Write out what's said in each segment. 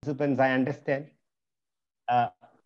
participants,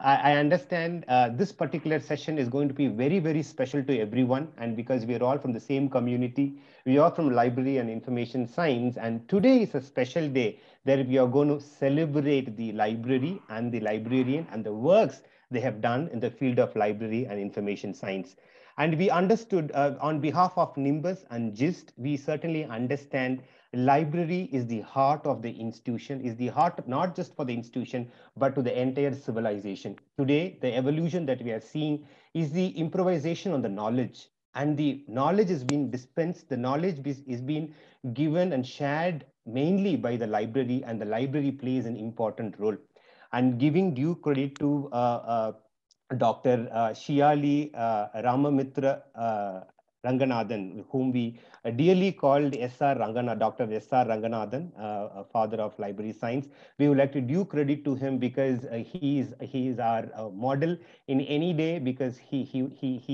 I understand this particular session is going to be very, very special to everyone. And because we are all from the same community, we are from library and information science. And today is a special day that we are going to celebrate the library and the librarian and the works they have done in the field of library and information science. And we understood on behalf of Nimbus and GIST, we certainly understand library is the heart of the institution, is the heart not just for the institution, but to the entire civilization. Today, the evolution that we are seeing is the improvisation on the knowledge. And the knowledge is being dispensed, the knowledge is being given and shared mainly by the library, and the library plays an important role. And giving due credit to Dr. Shiali Ramamitra Ranganathan, whom we dearly called S.R. Ranganathan, Dr. S.R. Ranganathan, father of library science. We would like to due credit to him because he is our model in any day, because he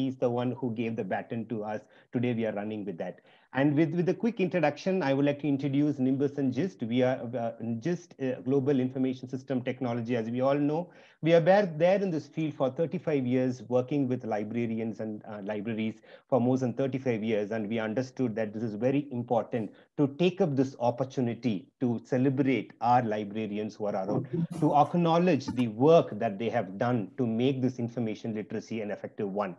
is the one who gave the baton to us. Today we are running with that. And with a quick introduction, I would like to introduce Nimbus and GIST. We are GIST Global Information System Technology. As we all know, we are there in this field for 35 years, working with librarians and libraries for more than 35 years. And we understood that this is very important to take up this opportunity to celebrate our librarians who are around, to acknowledge the work that they have done to make this information literacy an effective one.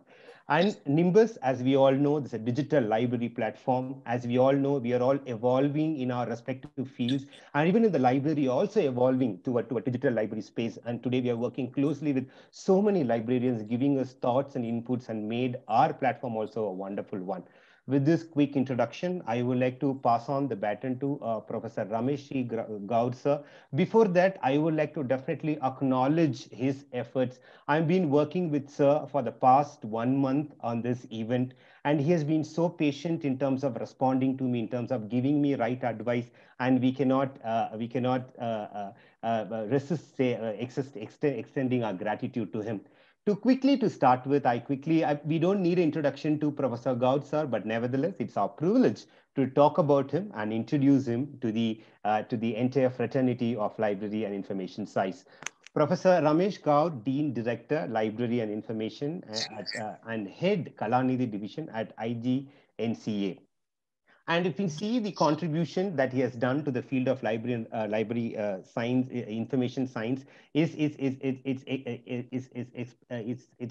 And Nimbus, as we all know, is a digital library platform. As we all know, we are all evolving in our respective fields, and even in the library, also evolving to a digital library space. And today we are working closely with so many librarians, giving us thoughts and inputs, and made our platform also a wonderful one. With this quick introduction, I would like to pass on the baton to Professor Ramesh Gaur sir. Before that, I would like to definitely acknowledge his efforts. I've been working with Sir for the past 1 month on this event, and he has been so patient in terms of responding to me, in terms of giving me right advice, and we cannot resist extending our gratitude to him. To start with, we don't need an introduction to Professor Gaud sir, but nevertheless, it's our privilege to talk about him and introduce him to the entire fraternity of library and information science. Professor Ramesh Gaur, Dean Director, Library and Information and Head Kalanidhi Division at IGNCA. And if we see the contribution that he has done to the field of library science, information science, it's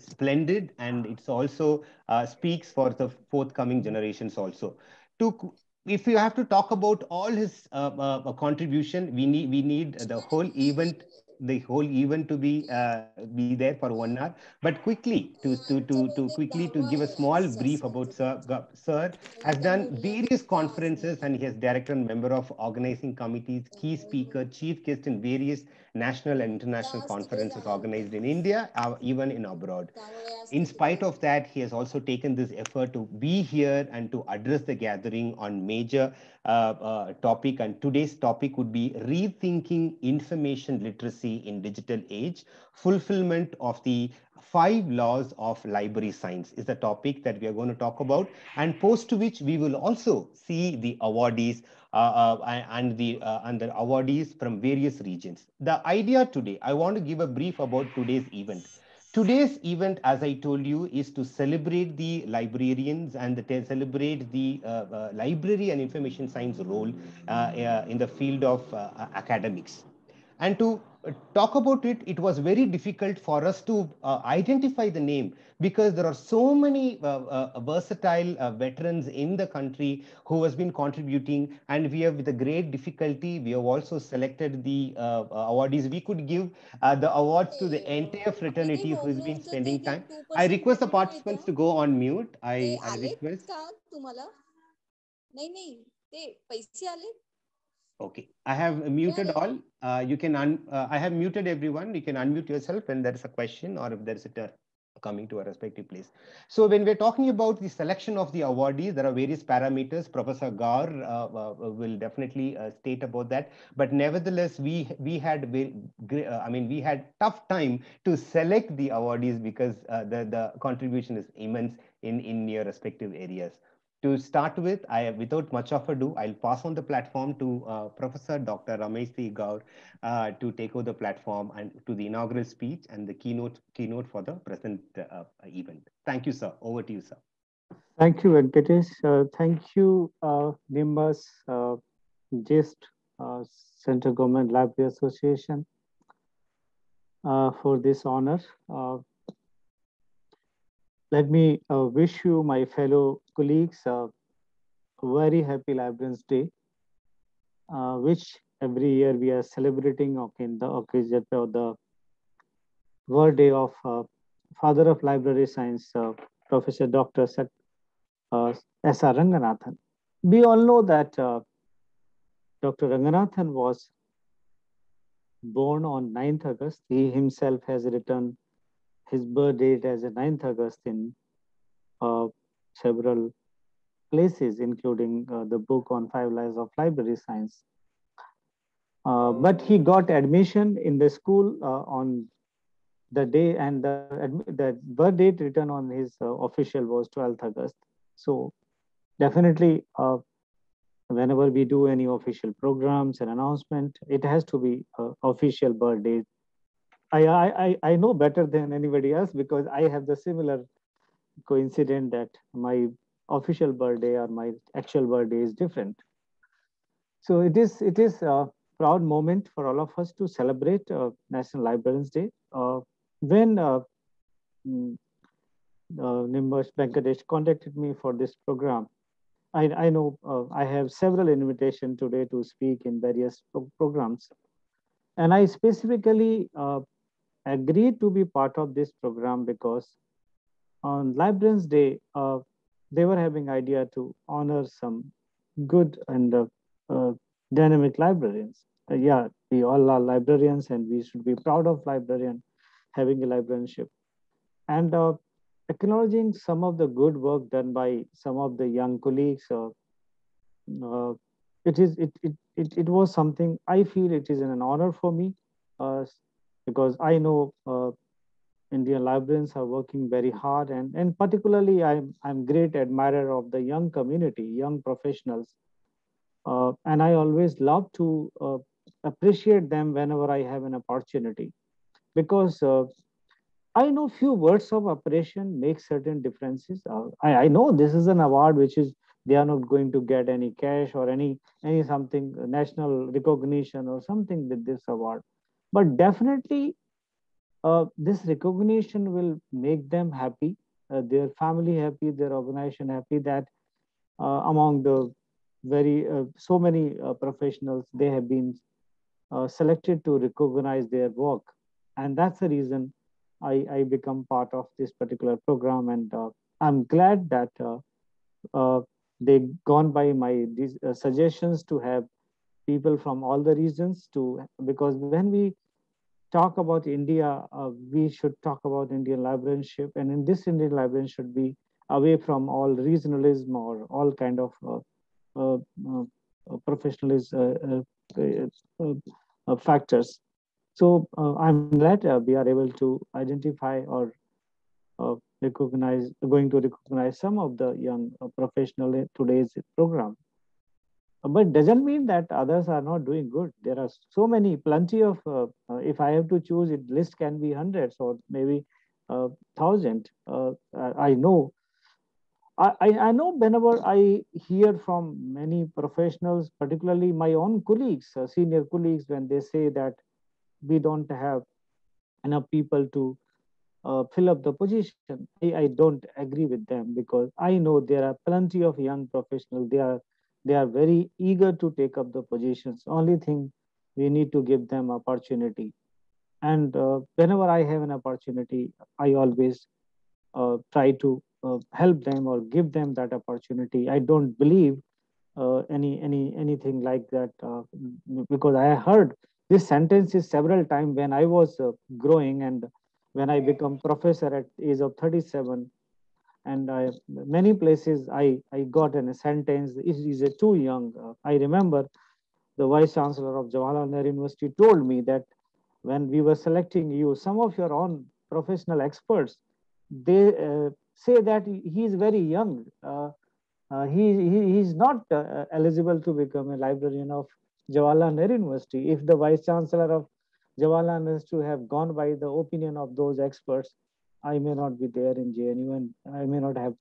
splendid, and it's also speaks for the forthcoming generations also. To If you have to talk about all his contribution, we need the whole event to be there for 1 hour. But quickly to give a small brief about Sir has done various conferences, and he has director and member of organizing committees, key speaker, chief guest in various national and international conferences organized in India, even in abroad. In spite of that, he has also taken this effort to be here and to address the gathering on major topic. And today's topic would be rethinking information literacy in digital age, fulfillment of the 5 laws of library science is the topic that we are going to talk about. And post to which we will also see the awardees and the awardees from various regions. The idea today, I want to give a brief about today's event. Today's event, as I told you, is to celebrate the librarians and celebrate the library and information science role in the field of academics. And to talk about it, it was very difficult for us to identify the name, because there are so many versatile veterans in the country who has been contributing, and we have, with a great difficulty, we have also selected the awardees. We could give the awards to the entire ते fraternity who has been होमलोनचं ते spending J time. I 2% request the भेटलं माहितीये participants to go on mute. ते I आलेत request. का तुम्हाला? नाही नाही, ते पैसे आले? Okay, I have कुठे muted आले? all. I have muted everyone. You can unmute yourself when there is a question or if there is a turn coming to a respective place. So when we're talking about the selection of the awardees, there are various parameters. Professor Gaur will definitely state about that. But nevertheless, we had tough time to select the awardees, because the contribution is immense in your respective areas. To start with, without much of ado, I'll pass on the platform to Professor Dr. Ramesh C. Gaur to take over the platform and to the inaugural speech and the keynote for the present event. Thank you, sir. Over to you, sir. Thank you, Venkatesh. Thank you, Nimbus, GIST, Central Government Library Association, for this honor. Let me wish you, my fellow colleagues, a very happy Librarians Day, which every year we are celebrating in the occasion of the birthday of Father of Library Science, Professor Dr. S.R. Ranganathan. We all know that Dr. Ranganathan was born on 9th August. He himself has written his birth date as a 9th August in several places, including the book on 5 Lives of Library Science. But he got admission in the school on the day, and the birth date written on his official was 12th August. So definitely, whenever we do any official programs and announcement, it has to be official birth date. I know better than anybody else because I have the similar coincidence that my official birthday or my actual birthday is different. So it is a proud moment for all of us to celebrate National Librarians Day. When Nimbus Venkatesh contacted me for this program, I know I have several invitations today to speak in various programs, and I specifically agreed to be part of this program because on Librarians Day, they were having idea to honor some good and dynamic librarians. Yeah, we all are librarians and we should be proud of librarian having a librarianship. And acknowledging some of the good work done by some of the young colleagues, it was something I feel it is an honor for me because I know Indian librarians are working very hard, and particularly I'm great admirer of the young community, young professionals, and I always love to appreciate them whenever I have an opportunity, because I know few words of appreciation make certain differences. I know this is an award which is they are not going to get any cash or any something national recognition or something with this award, but definitely this recognition will make them happy, their family happy, their organization happy, that among the very so many professionals, they have been selected to recognize their work. And that's the reason I become part of this particular program. And I'm glad that they gone by my these, suggestions to have people from all the regions to, because when we talk about India, we should talk about Indian librarianship, and in this Indian librarian should be away from all regionalism or all kind of uh, professionalism factors. So I'm glad we are able to identify or going to recognize some of the young professional in today's program. But doesn't mean that others are not doing good. There are so many, plenty of. If I have to choose, it list can be hundreds or maybe thousand. I know. I know whenever I hear from many professionals, particularly my own colleagues, senior colleagues, when they say that we don't have enough people to fill up the position, I don't agree with them, because I know there are plenty of young professionals. They are very eager to take up the positions. Only thing, we need to give them opportunity. And whenever I have an opportunity, I always try to help them or give them that opportunity. I don't believe anything like that, because I heard this sentences several times when I was growing, and when I become professor at age of 37, and many places I got in a sentence, it is too young. I remember the vice chancellor of Jawaharlal Nehru University told me that when we were selecting you, some of your own professional experts, they say that he is very young. He's not eligible to become a librarian of Jawaharlal Nehru University. If the vice chancellor of Jawaharlal University have gone by the opinion of those experts, I may not be there in JNU and I may not have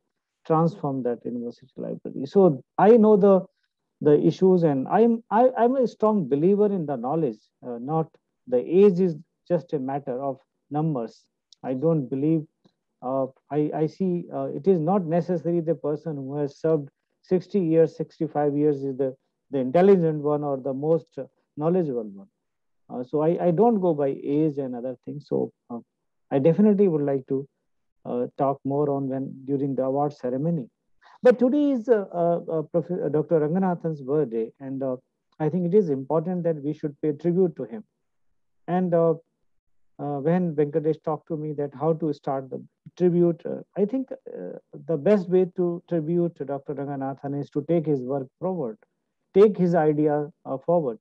transformed that university library. So I know the issues, and I'm a strong believer in the knowledge. Not the age is just a matter of numbers. I don't believe. I see it is not necessary the person who has served 60 years, 65 years is the intelligent one or the most knowledgeable one. So I don't go by age and other things. So I definitely would like to talk more on when during the award ceremony. But today is Dr. Ranganathan's birthday, and I think it is important that we should pay tribute to him. And when Venkatesh talked to me that how to start the tribute, I think the best way to tribute to Dr. Ranganathan is to take his work forward, take his idea forward,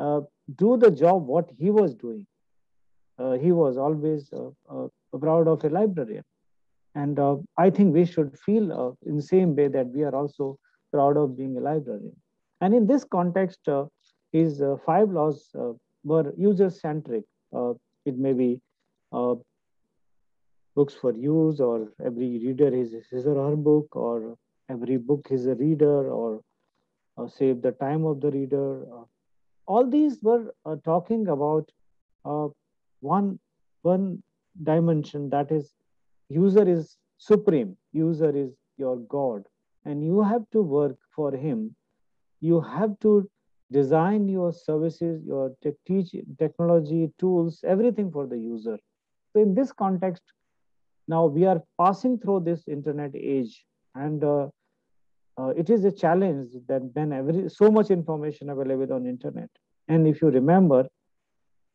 uh, do the job what he was doing. He was always proud of a librarian. And I think we should feel in the same way that we are also proud of being a librarian. And in this context, his five laws were user-centric. It may be uh, books for use, or every reader is his or her book, or every book is a reader, or save the time of the reader. All these were talking about uh, one one dimension, that is user is supreme, user is your god, and you have to work for him. You have to design your services, your technology tools, everything for the user. So in this context, now we are passing through this internet age, and it is a challenge that when every so much information available on internet. And if you remember,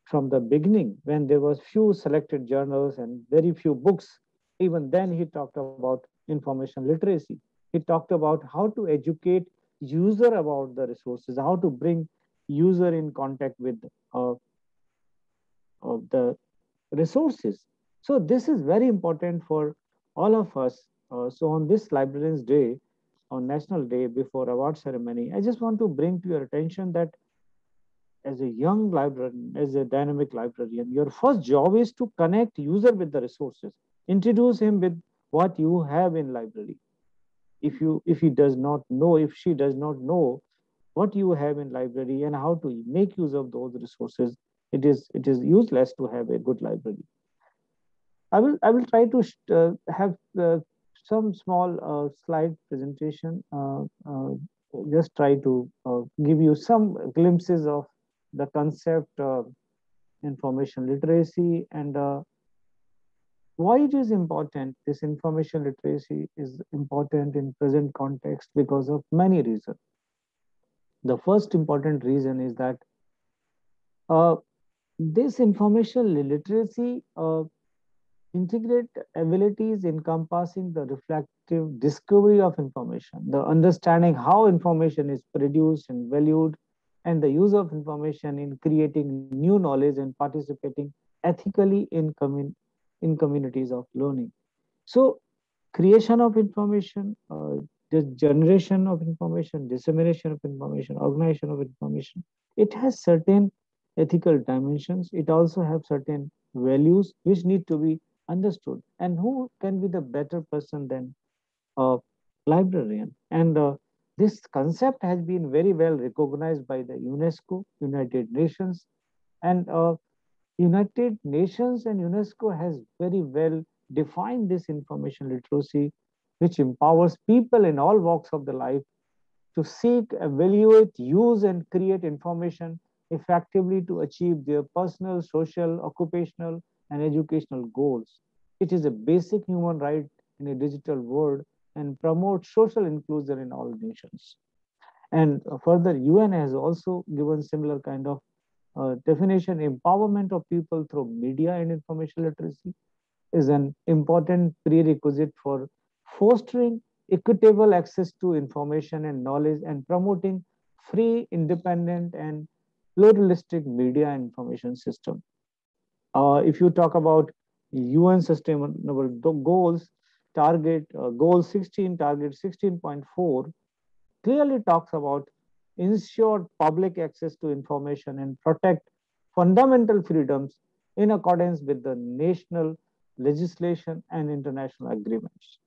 from the beginning, when there was few selected journals and very few books, even then he talked about information literacy. He talked about how to educate user about the resources, how to bring user in contact with uh, the resources. So this is very important for all of us. So on this Librarians Day, on National Day before award ceremony, I just want to bring to your attention that as a young librarian, as a dynamic librarian, your first job is to connect user with the resources, introduce him with what you have in library. If he does not know, if she does not know what you have in library and how to make use of those resources, it is useless to have a good library. I will try to have some small slide presentation. Just try to give you some glimpses of the concept information literacy, and why it is important. This information literacy is important in present context because of many reasons. The first important reason is that uh, this information literacy integrate abilities encompassing the reflective discovery of information, the understanding how information is produced and valued, and the use of information in creating new knowledge and participating ethically in communities of learning. So, creation of information, the generation of information, dissemination of information, organization of information, it has certain ethical dimensions. It also has certain values which need to be understood. And who can be the better person than a librarian? And this concept has been very well recognized by the UNESCO, United Nations, and United Nations and UNESCO has very well defined this information literacy, which empowers people in all walks of the life to seek, evaluate, use, and create information effectively to achieve their personal, social, occupational, and educational goals. It is a basic human right in a digital world and promotes social inclusion in all nations. And further, UN has also given similar kind of definition. Empowerment of people through media and information literacy is an important prerequisite for fostering equitable access to information and knowledge and promoting free, independent, and pluralistic media information system. If you talk about UN sustainable goals, target goal 16, target 16.4 clearly talks about ensure public access to information and protect fundamental freedoms in accordance with the national legislation and international agreements.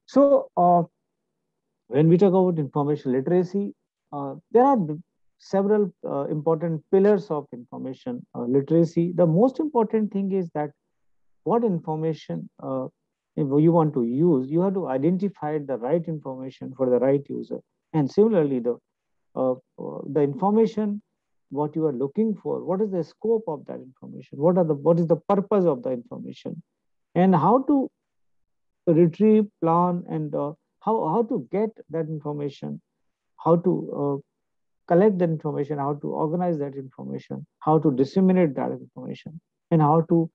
So, when we talk about information literacy, there are several important pillars of information literacy. The most important thing is that what information if you want to use, you have to identify the right information for the right user. And similarly, the information what you are looking for, what is the scope of that information, what is the purpose of the information, and how to retrieve, plan, and how to get that information, how to collect that information, how to organize that information, how to disseminate that information, and how to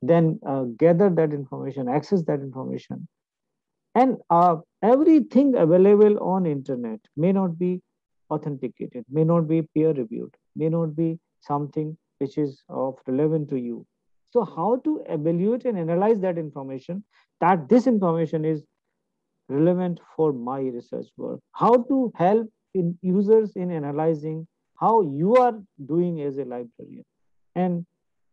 then gather that information, access that information. And everything available on internet may not be authenticated, may not be peer reviewed, may not be something which is of relevant to you. So how to evaluate and analyze that information, that this information is relevant for my research work, how to help in users in analyzing how you are doing as a librarian. And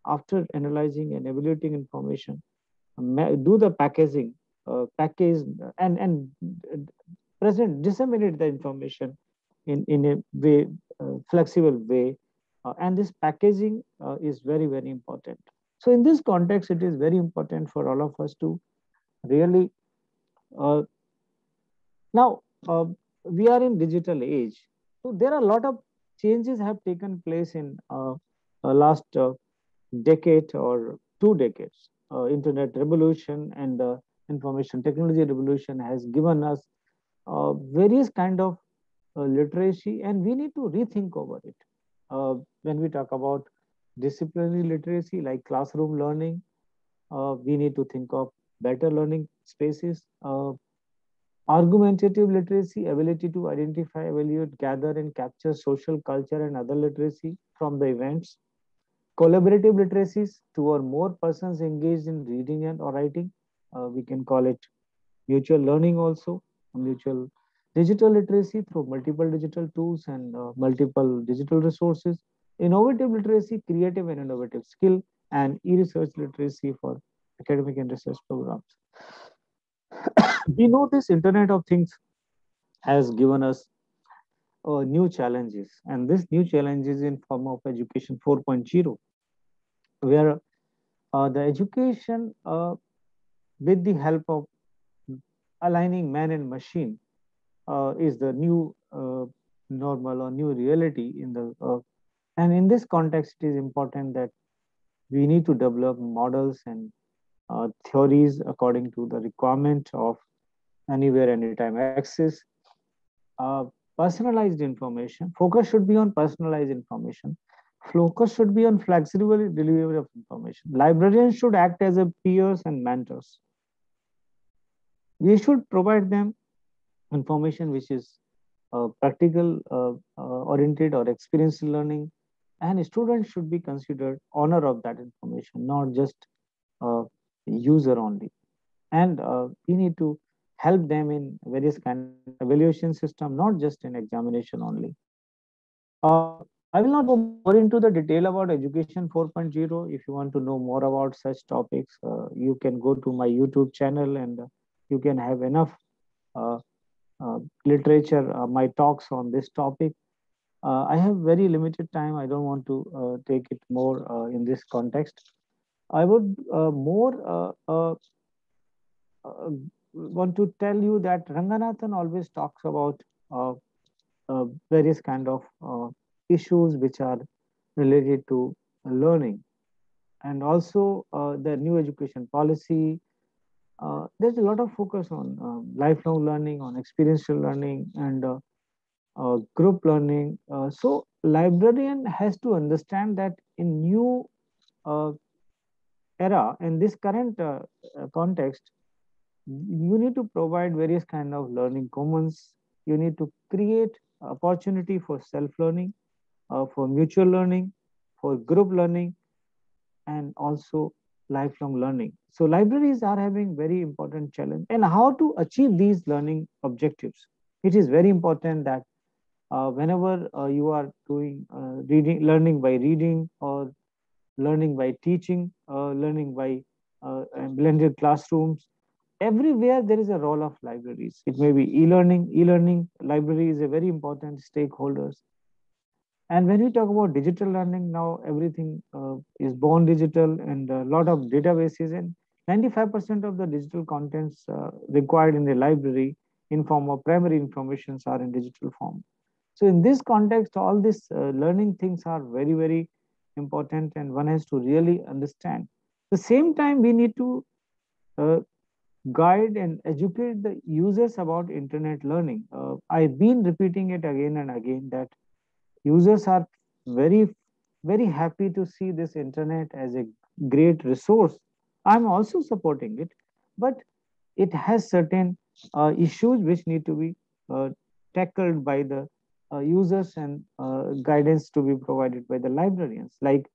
after analyzing and evaluating information, do the packaging, package and present, disseminate the information in a way, flexible way. And this packaging is very, very important. So in this context, it is very important for all of us to really uh, now we are in digital age. So there are a lot of changes have taken place in last decade or 2 decades. Internet revolution and the information technology revolution has given us various kind of literacy, and we need to rethink over it. When we talk about disciplinary literacy like classroom learning, we need to think of better learning spaces. Argumentative literacy, ability to identify, evaluate, gather, and capture social, culture, and other literacy from the events. Collaborative literacies, two or more persons engaged in reading and or writing. We can call it mutual learning also. Mutual digital literacy through multiple digital tools and multiple digital resources. Innovative literacy, creative and innovative skill, and e-research literacy for academic and research programs. We know this Internet of Things has given us new challenges, and this new challenges in form of education 4.0, where the education with the help of aligning man and machine is the new normal or new reality in the and in this context it is important that we need to develop models and theories according to the requirement of anywhere anytime access. uh, Personalized information, focus should be on personalized information, focus should be on flexible delivery of information. Librarians should act as a peers and mentors. We should provide them information which is practical oriented or experiential learning, and students should be considered owner of that information, not just uh, user only. And we need to help them in various kind of evaluation system, not just in examination only. I will not go more into the detail about education 4.0. If you want to know more about such topics, you can go to my YouTube channel, and you can have enough uh, literature, my talks on this topic. I have very limited time. I don't want to take it more in this context. I would more want to tell you that Ranganathan always talks about uh, various kind of issues which are related to learning, and also the new education policy. There's a lot of focus on lifelong learning, on experiential learning, and group learning. So librarian has to understand that in new uh, era, in this current context, you need to provide various kind of learning commons. You need to create opportunity for self-learning, for mutual learning, for group learning, and also lifelong learning. So libraries are having very important challenge, and how to achieve these learning objectives. It is very important that whenever you are doing learning by reading, or learning by teaching, learning by blended classrooms, everywhere there is a role of libraries. It may be e-learning. E-learning library is a very important stakeholders. And when we talk about digital learning, now everything is born digital, and a lot of databases, and 95% of the digital contents required in the library in form of primary informations are in digital form. So in this context, all these learning things are very, very important, and one has to really understand. At the same time, we need to uh, guide and educate the users about internet learning. I've been repeating it again and again that users are very, very happy to see this internet as a great resource. I'm also supporting it, but it has certain issues which need to be uh, tackled by the users, and guidance to be provided by the librarians. Like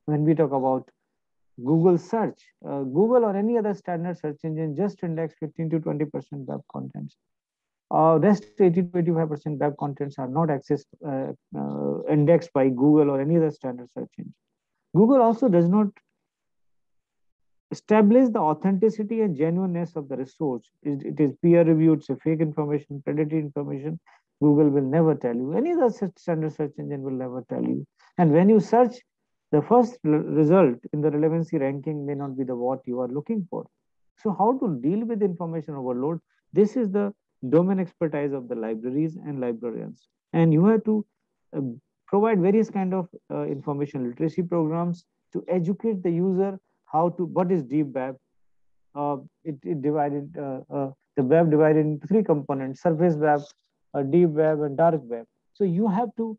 when we talk about Google search, Google or any other standard search engine just index 15 to 20% web contents. Rest 80 to 85% web contents are not accessed, indexed by Google or any other standard search engine. Google also does not establish the authenticity and genuineness of the resource. It is peer reviewed, it's a fake information, predatory information. Google will never tell you. Any other standard search engine will never tell you. And when you search, the first result in the relevancy ranking may not be the what you are looking for. So how to deal with information overload? This is the domain expertise of the libraries and librarians. And you have to uh, provide various kind of information literacy programs to educate the user how to, what is deep web. It divided the web divided into three components: surface web, deep web, and dark web. So you have to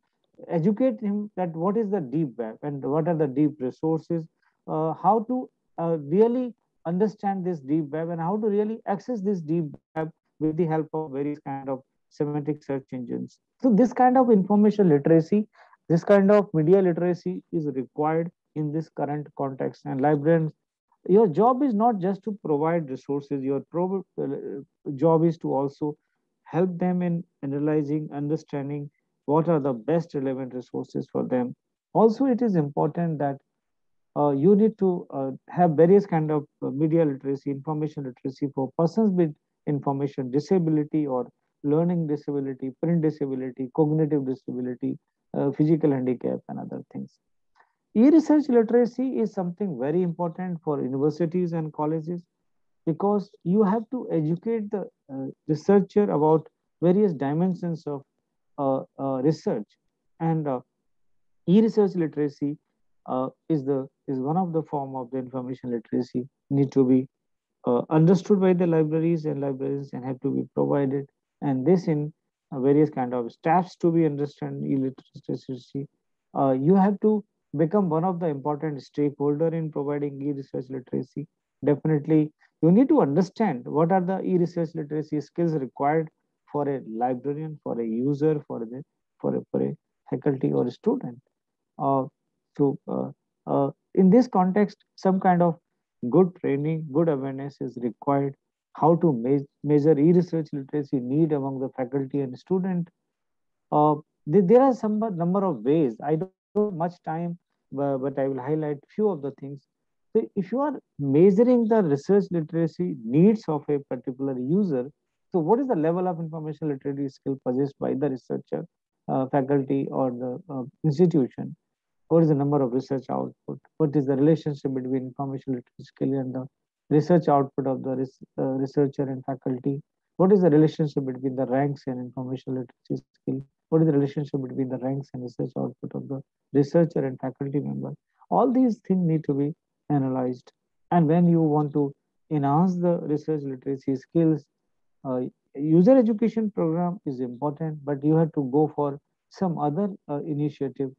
educate him that what is the deep web and what are the deep resources, how to really understand this deep web, and how to really access this deep web with the help of various kind of semantic search engines. So this kind of information literacy, this kind of media literacy is required in this current context. And librarians, your job is not just to provide resources, your job is to also help them in analyzing, understanding what are the best relevant resources for them. Also, it is important that you need to have various kind of media literacy, information literacy for persons with information disability or learning disability, print disability, cognitive disability, physical handicap, and other things. E-research literacy is something very important for universities and colleges, because you have to educate the researcher about various dimensions of research. And e-research literacy is one of the form of the information literacy need to be understood by the libraries and librarians, and have to be provided. And this in various kind of staffs to be understand e-literacy. You have to become one of the important stakeholder in providing e-research literacy. Definitely, you need to understand what are the e-research literacy skills required for a librarian, for a user, for a faculty or a student. Uh, so, in this context, some kind of good training, good awareness is required. How to measure e-research literacy need among the faculty and student. Uh, there are some number of ways. I don't have much time, but I will highlight few of the things. So if you are measuring the research literacy needs of a particular user, so what is the level of information literacy skill possessed by the researcher, faculty, or the institution? What is the number of research output? What is the relationship between information literacy skill and the research output of the researcher and faculty? What is the relationship between the ranks and information literacy skill? What is the relationship between the ranks and research output of the researcher and faculty member? All these things need to be analyzed. And when you want to enhance the research literacy skills, uh, user education program is important, but you have to go for some other initiative,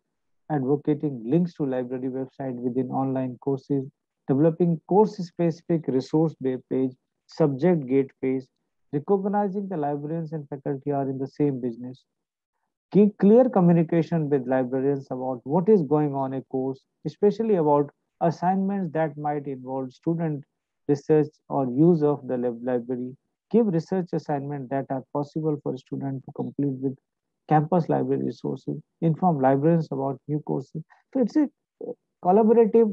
advocating links to library website within online courses, developing course-specific resource page, subject gate page, recognizing the librarians and faculty are in the same business. Keep clear communication with librarians about what is going on a course, especially about assignments that might involve student research or use of the library. Give research assignments that are possible for students to complete with campus library resources. Inform librarians about new courses. So it's a collaborative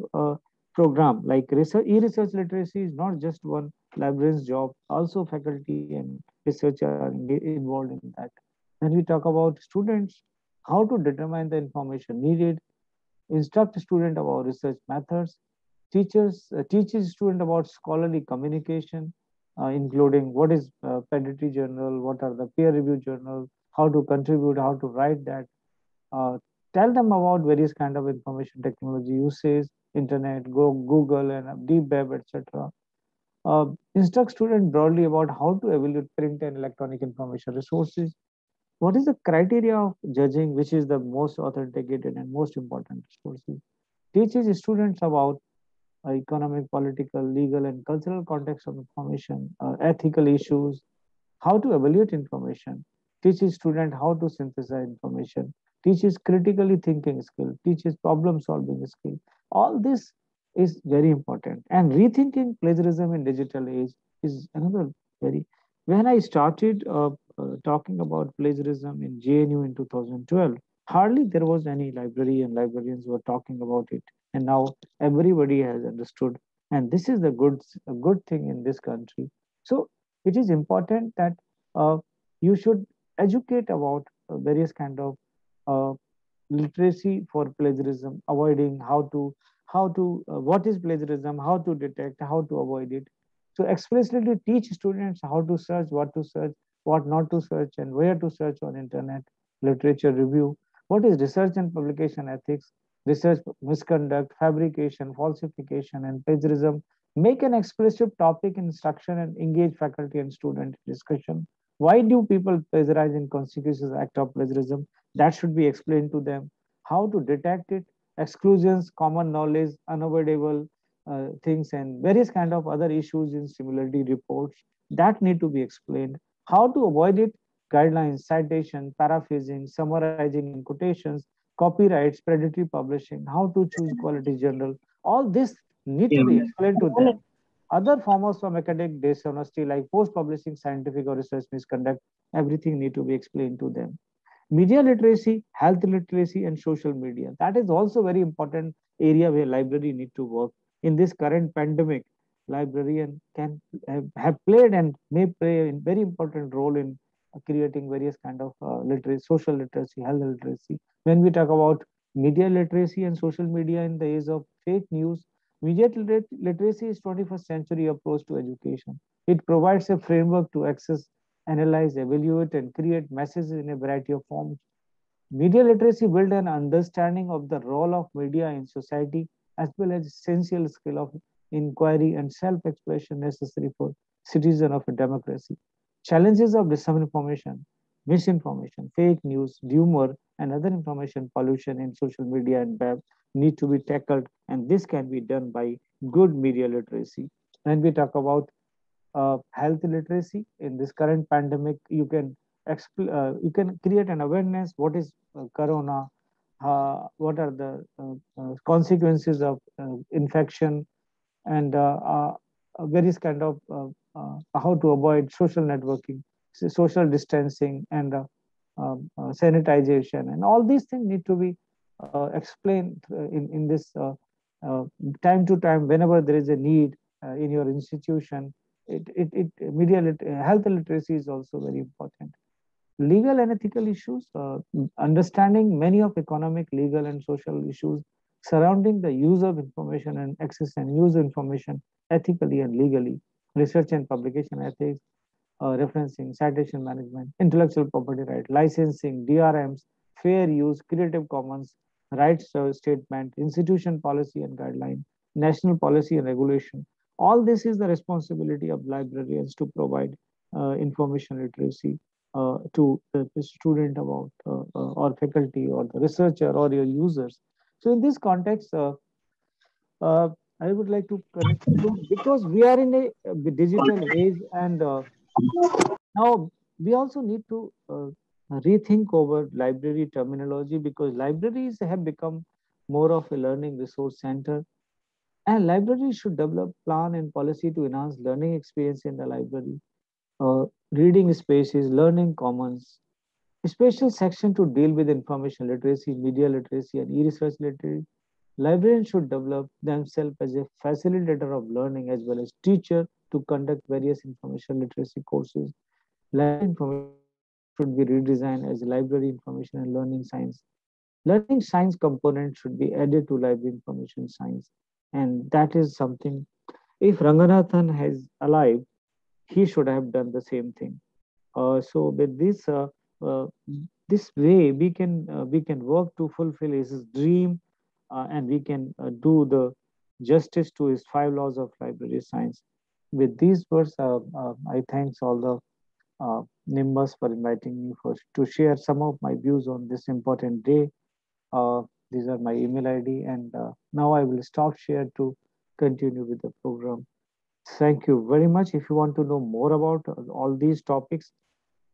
program. Like research, e-research literacy is not just one librarian's job. Also, faculty and research are involved in that. When we talk about students, how to determine the information needed, instruct student about research methods, teaches student about scholarly communication, including what is pedigee journal, what are the peer review journals, how to contribute, how to write that. Uh, Tell them about various kind of information technology uses, internet, Google and deep web, etc. Instruct student broadly about how to evaluate print and electronic information resources. What is the criteria of judging which is the most authenticated and most important resources? Teaches students about economic, political, legal, and cultural context of information, ethical issues, how to evaluate information, teaches student how to synthesize information, teaches critically thinking skill, teaches problem solving skill. All this is very important. And rethinking plagiarism in digital age is another very. When I started talking about plagiarism in JNU in 2012, hardly there was any library and librarians were talking about it. And now everybody has understood. And this is the a good thing in this country. So it is important that uh, you should educate about various kind of uh, literacy for plagiarism, avoiding what is plagiarism, how to detect, how to avoid it. So explicitly teach students how to search, what not to search, and where to search on internet. Literature review, what is research and publication ethics, research misconduct, fabrication, falsification, and plagiarism. Make an explicit topic instruction and engage faculty and student discussion. Why do people plagiarize in consequences act of plagiarism? That should be explained to them. How to detect it, exclusions, common knowledge, unavoidable things, and various kind of other issues in similarity reports that need to be explained. How to avoid it, guidelines, citation, paraphrasing, summarizing in quotations, copyrights, predatory publishing, how to choose quality journal. All this need to be explained to them. Other forms of academic dishonesty like post-publishing scientific or research misconduct, everything need to be explained to them. Media literacy, health literacy, and social media. That is also very important area where library need to work. In this current pandemic, librarian can have played and may play a very important role in creating various kind of literacy, social literacy, health literacy. When we talk about media literacy and social media in the age of fake news, media literacy is 21st century approach to education. It provides a framework to access, analyze, evaluate, and create messages in a variety of forms. Media literacy builds an understanding of the role of media in society as well as essential skill of inquiry and self-expression necessary for citizen of a democracy. Challenges of disinformation, misinformation, fake news, rumor, and other information pollution in social media and web need to be tackled, and this can be done by good media literacy. When we talk about health literacy in this current pandemic, you can create an awareness what is corona, what are the consequences of infection, and various kind of how to avoid social networking, social distancing, and sanitization, and all these things need to be explained in this time to time whenever there is a need in your institution. Health literacy is also very important. Legal and ethical issues, understanding many of economic, legal, and social issues surrounding the use of information and access and use information ethically and legally, research and publication ethics, referencing, citation management, intellectual property right, licensing, DRMs, fair use, Creative Commons, rights statement, institution policy and guideline, national policy and regulation. All this is the responsibility of librarians to provide information literacy to the student about or faculty or the researcher or your users. So in this context, uh, I would like to conclude because we are in a digital age, and now we also need to rethink over library terminology because libraries have become more of a learning resource center. And libraries should develop plan and policy to enhance learning experience in the library, reading spaces, learning commons, a special section to deal with information literacy, media literacy, and e-research literacy. Librarians should develop themselves as a facilitator of learning as well as teacher to conduct various information literacy courses. Library information science should be redesigned as library information and learning science. Learning science component should be added to library information science. And that is something, if Ranganathan has alive, he should have done the same thing. So with uh, this way we can work to fulfill his dream, and we can do the justice to his 5 laws of library science. With these words, I thanks all the Nimbus for inviting me to share some of my views on this important day. Uh, these are my email ID, and now I will stop share to continue with the program. Thank you very much. If you want to know more about all these topics,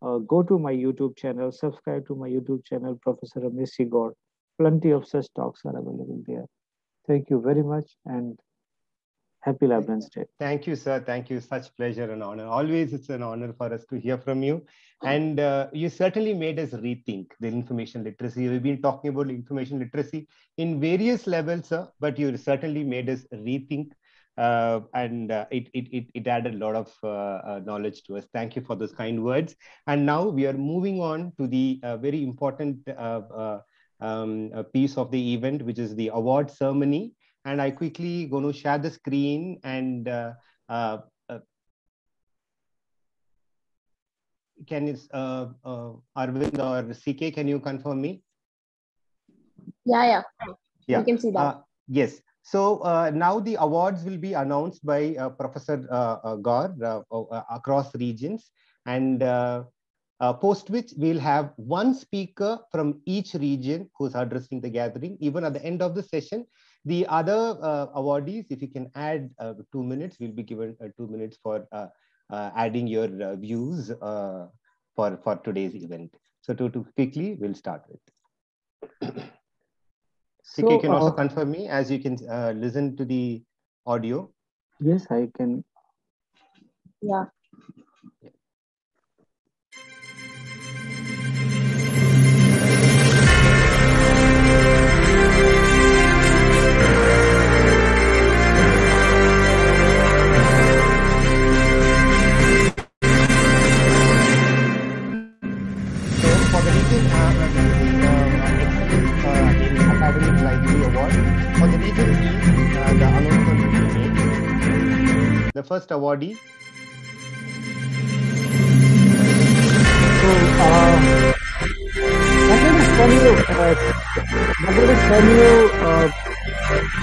go to my YouTube channel, subscribe to my YouTube channel, Professor Ramesh God. Plenty of such talks are available there. Thank you very much and happy Labyrinth Day. Thank you, sir. Thank you. Such pleasure and honor. Always it's an honor for us to hear from you. And you certainly made us rethink the information literacy. We've been talking about information literacy in various levels, sir, but you certainly made us rethink. And it added a lot of knowledge to us. Thank you for those kind words. And now we are moving on to the very important piece of the event, which is the award ceremony. And I quickly going to share the screen and can Arvind or CK, can you confirm me? Yeah. You can see that. Yes. So now the awards will be announced by Professor Gaur across regions, and post which we'll have one speaker from each region who's addressing the gathering. Even at the end of the session, the other awardees, if you can add 2 minutes, we'll be given 2 minutes for adding your views for today's event. So to quickly, we'll start with. So, CK can also confirm me as you can listen to the audio. Yes, I can. Yeah. Academic Library Award. For the region East, the announcement will be made. The first awardee. So, I'm going to tell you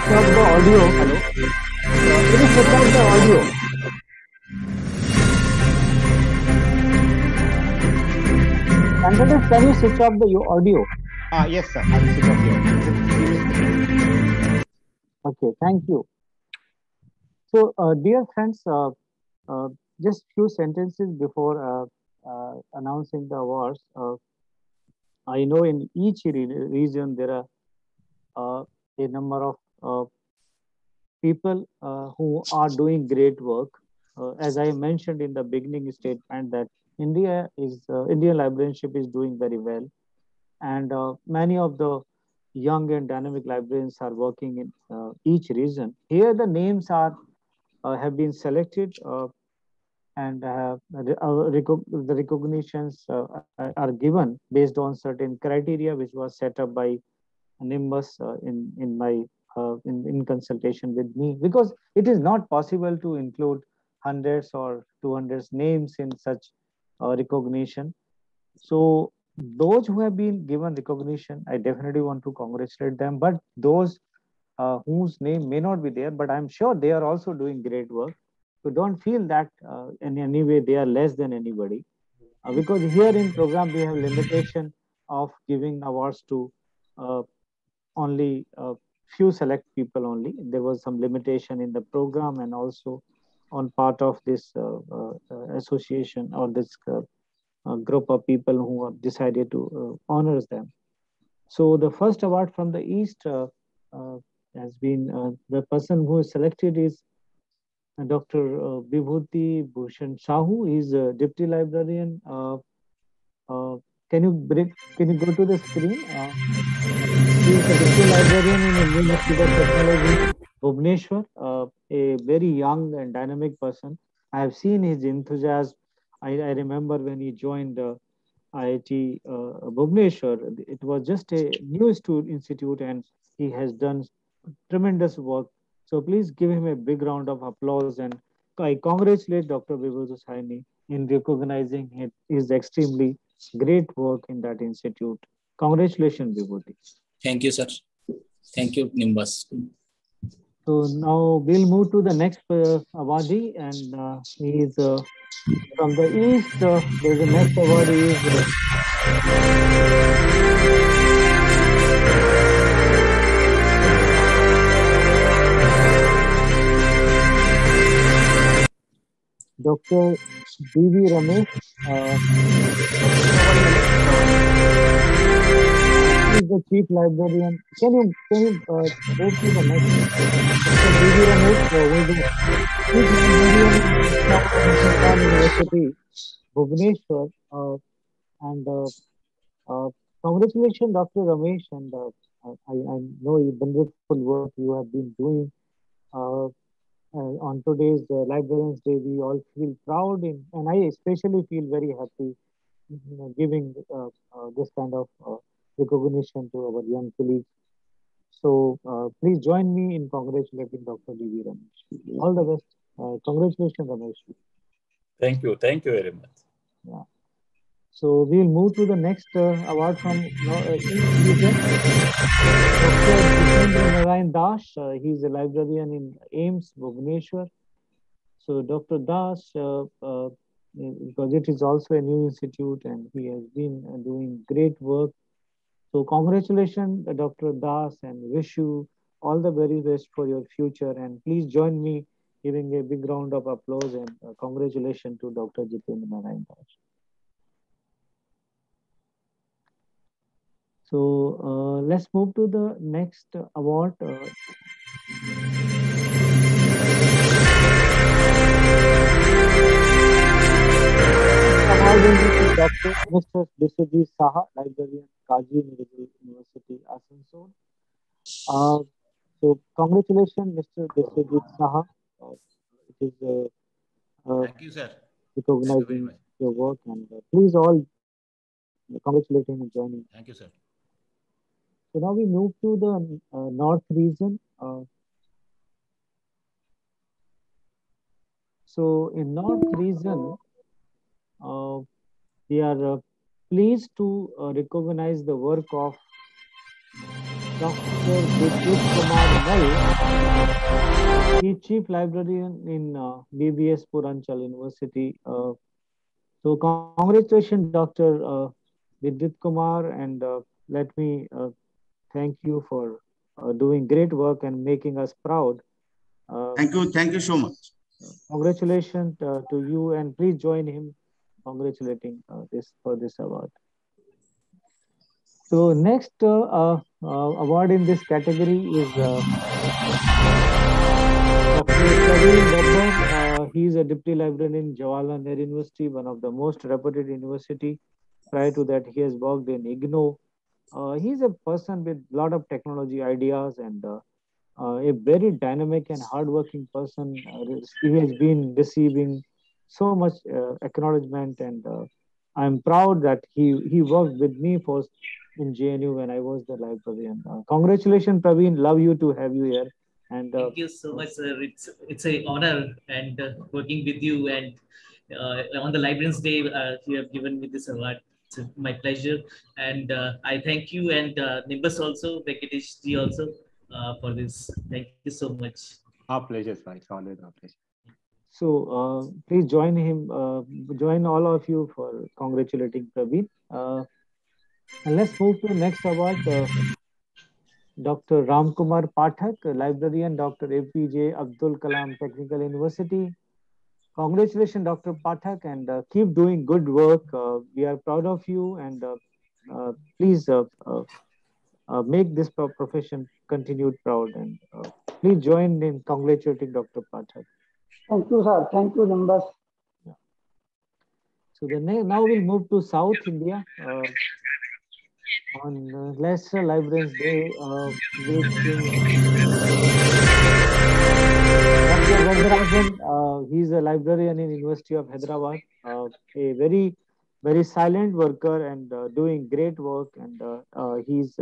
stop the audio. Hello? Can you put out the audio? Can you switch off the audio? Yes, sir. I will switch off the audio. Okay, thank you. So, dear friends, just few sentences before announcing the awards. I know in each region there are a number of people who are doing great work. As I mentioned in the beginning statement, that Indian librarianship is doing very well, and many of the young and dynamic librarians are working in each region. Here, the names have been selected, and the recognitions are given based on certain criteria which was set up by Nimbus in consultation with me, because it is not possible to include hundreds or 200 names in such recognition. So those who have been given recognition, I definitely want to congratulate them. But those whose name may not be there, but I'm sure they are also doing great work. So don't feel that in any way they are less than anybody, because here in program we have limitation of giving awards to only a few select people only. There was some limitation in the program and also on part of this association or this group of people who have decided to honor them. So the first award from the East, has been the person who is selected is Dr. Vibhuti Bhushan Sahu. He is a deputy librarian. Uh, can you go to the screen? He is the deputy librarian in Indian Institute of Technology, Bhubaneswar. A very young and dynamic person. I have seen his enthusiasm. I remember when he joined IIT Bhubaneswar. It was just a new institute, and he has done tremendous work. So please give him a big round of applause, and I congratulate Dr. Vibhuti Saini in recognizing his extremely great work in that institute. Congratulations, Vibhuti. Thank you, sir. Thank you, Nimbus. So now we'll move to the next awardee, and he is from the east. There's the next awardee is Dr. D.V. Ramesh. He is the chief librarian. Can you move to the next? Dr. D.V. Ramesh, who is the chief librarian in Sultan University, Bhubaneswar, and congratulations, Dr. Ramesh, and I know you wonderful work you have been doing. Uh, on today's Librarians Day, we all feel proud, and I especially feel very happy giving this kind of recognition to our young colleagues. So please join me in congratulating Dr. D.V. Ramesh. All the best. Congratulations, Ramesh. Thank you. Thank you very much. Yeah. So we'll move to the next award from East region. Dr. Jitendra Narayan Das. He's a librarian in AIMS, Bhubaneswar. So Dr. Das, because it is also a new institute and he has been doing great work. So congratulations, Dr. Das, and wish you all the very best for your future. And please join me giving a big round of applause and congratulations to Dr. Jitendra Narayan Das. So let's move to the next award. Dr. Mr. Biswajit Saha, librarian, Kazi Medical University, Asansol. So congratulations, Mr. Biswajit Saha. It is thank you, sir. recognizing your work, and please all congratulate him and join him. Thank you, sir. So now we move to the north region. So in north region, we are pleased to recognize the work of Dr. Vidit Kumar Nal. He is chief librarian in BBS Puranchal University. So congratulations, Dr. Vidit Kumar, and let me thank you for doing great work and making us proud. Thank you so much. Congratulations to you, and please join him congratulating for this award. So next award in this category is Dr. Praveen Babbar. He is a deputy librarian in Jawaharlal Nehru University, one of the most reputed university. Prior to that, he has worked in IGNOU. He is a person with a lot of technology ideas and a very dynamic and hardworking person. He has been receiving so much acknowledgement, and I'm proud that he worked with me first in JNU when I was the librarian. Congratulations, Praveen. Love you to have you here. And thank you so much, sir. It's an honor and working with you, and on the Librarians Day, you have given me this award. It's my pleasure, and I thank you and Nimbus also, Venkatesh ji also for this. Thank you so much. Our pleasure, sir. It's always our pleasure. So please join him, join all of you for congratulating Praveen. And let's move to the next award. Dr. Ramkumar Pathak, librarian, Dr. APJ Abdul Kalam Technical University. Congratulations, Dr. Pathak, and keep doing good work. We are proud of you, and please make this profession continued proud. And please join in congratulating Dr. Pathak. Thank you, sir. Thank you, Nimbus. Yeah. So now we'll move to South India. On National Librarians Day, which Dr. Varadarajan, he's a librarian in University of Hyderabad, a very silent worker and doing great work, and he's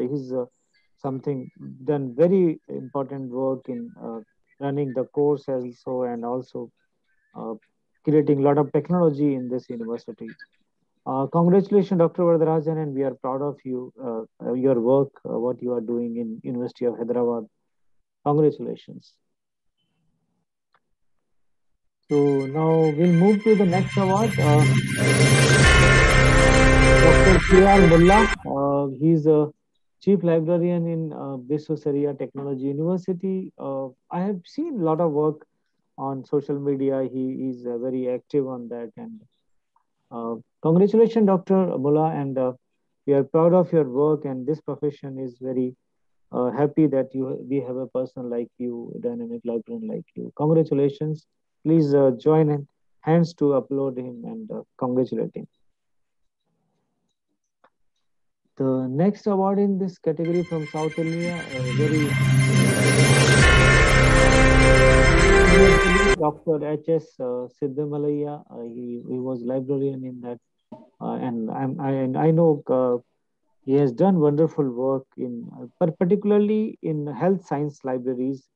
something done very important work in running the course also, and also creating a lot of technology in this university. Congratulations, Dr. Varadarajan, and we are proud of you, your work, what you are doing in University of Hyderabad. Congratulations. So now we'll move to the next award. Dr. K.R. Mulla, he's a Chief Librarian in Visvesvaraya Technology University. I have seen a lot of work on social media. He is very active on that, and congratulations, Dr. Mulla, and we are proud of your work, and this profession is very happy that we have a person like you, dynamic librarian like you. Congratulations. Please join in hands to upload him and congratulate him. The next award in this category from South India, Dr. H.S. Siddamalaya. He was librarian in that, and I know he has done wonderful work in, particularly in health science libraries.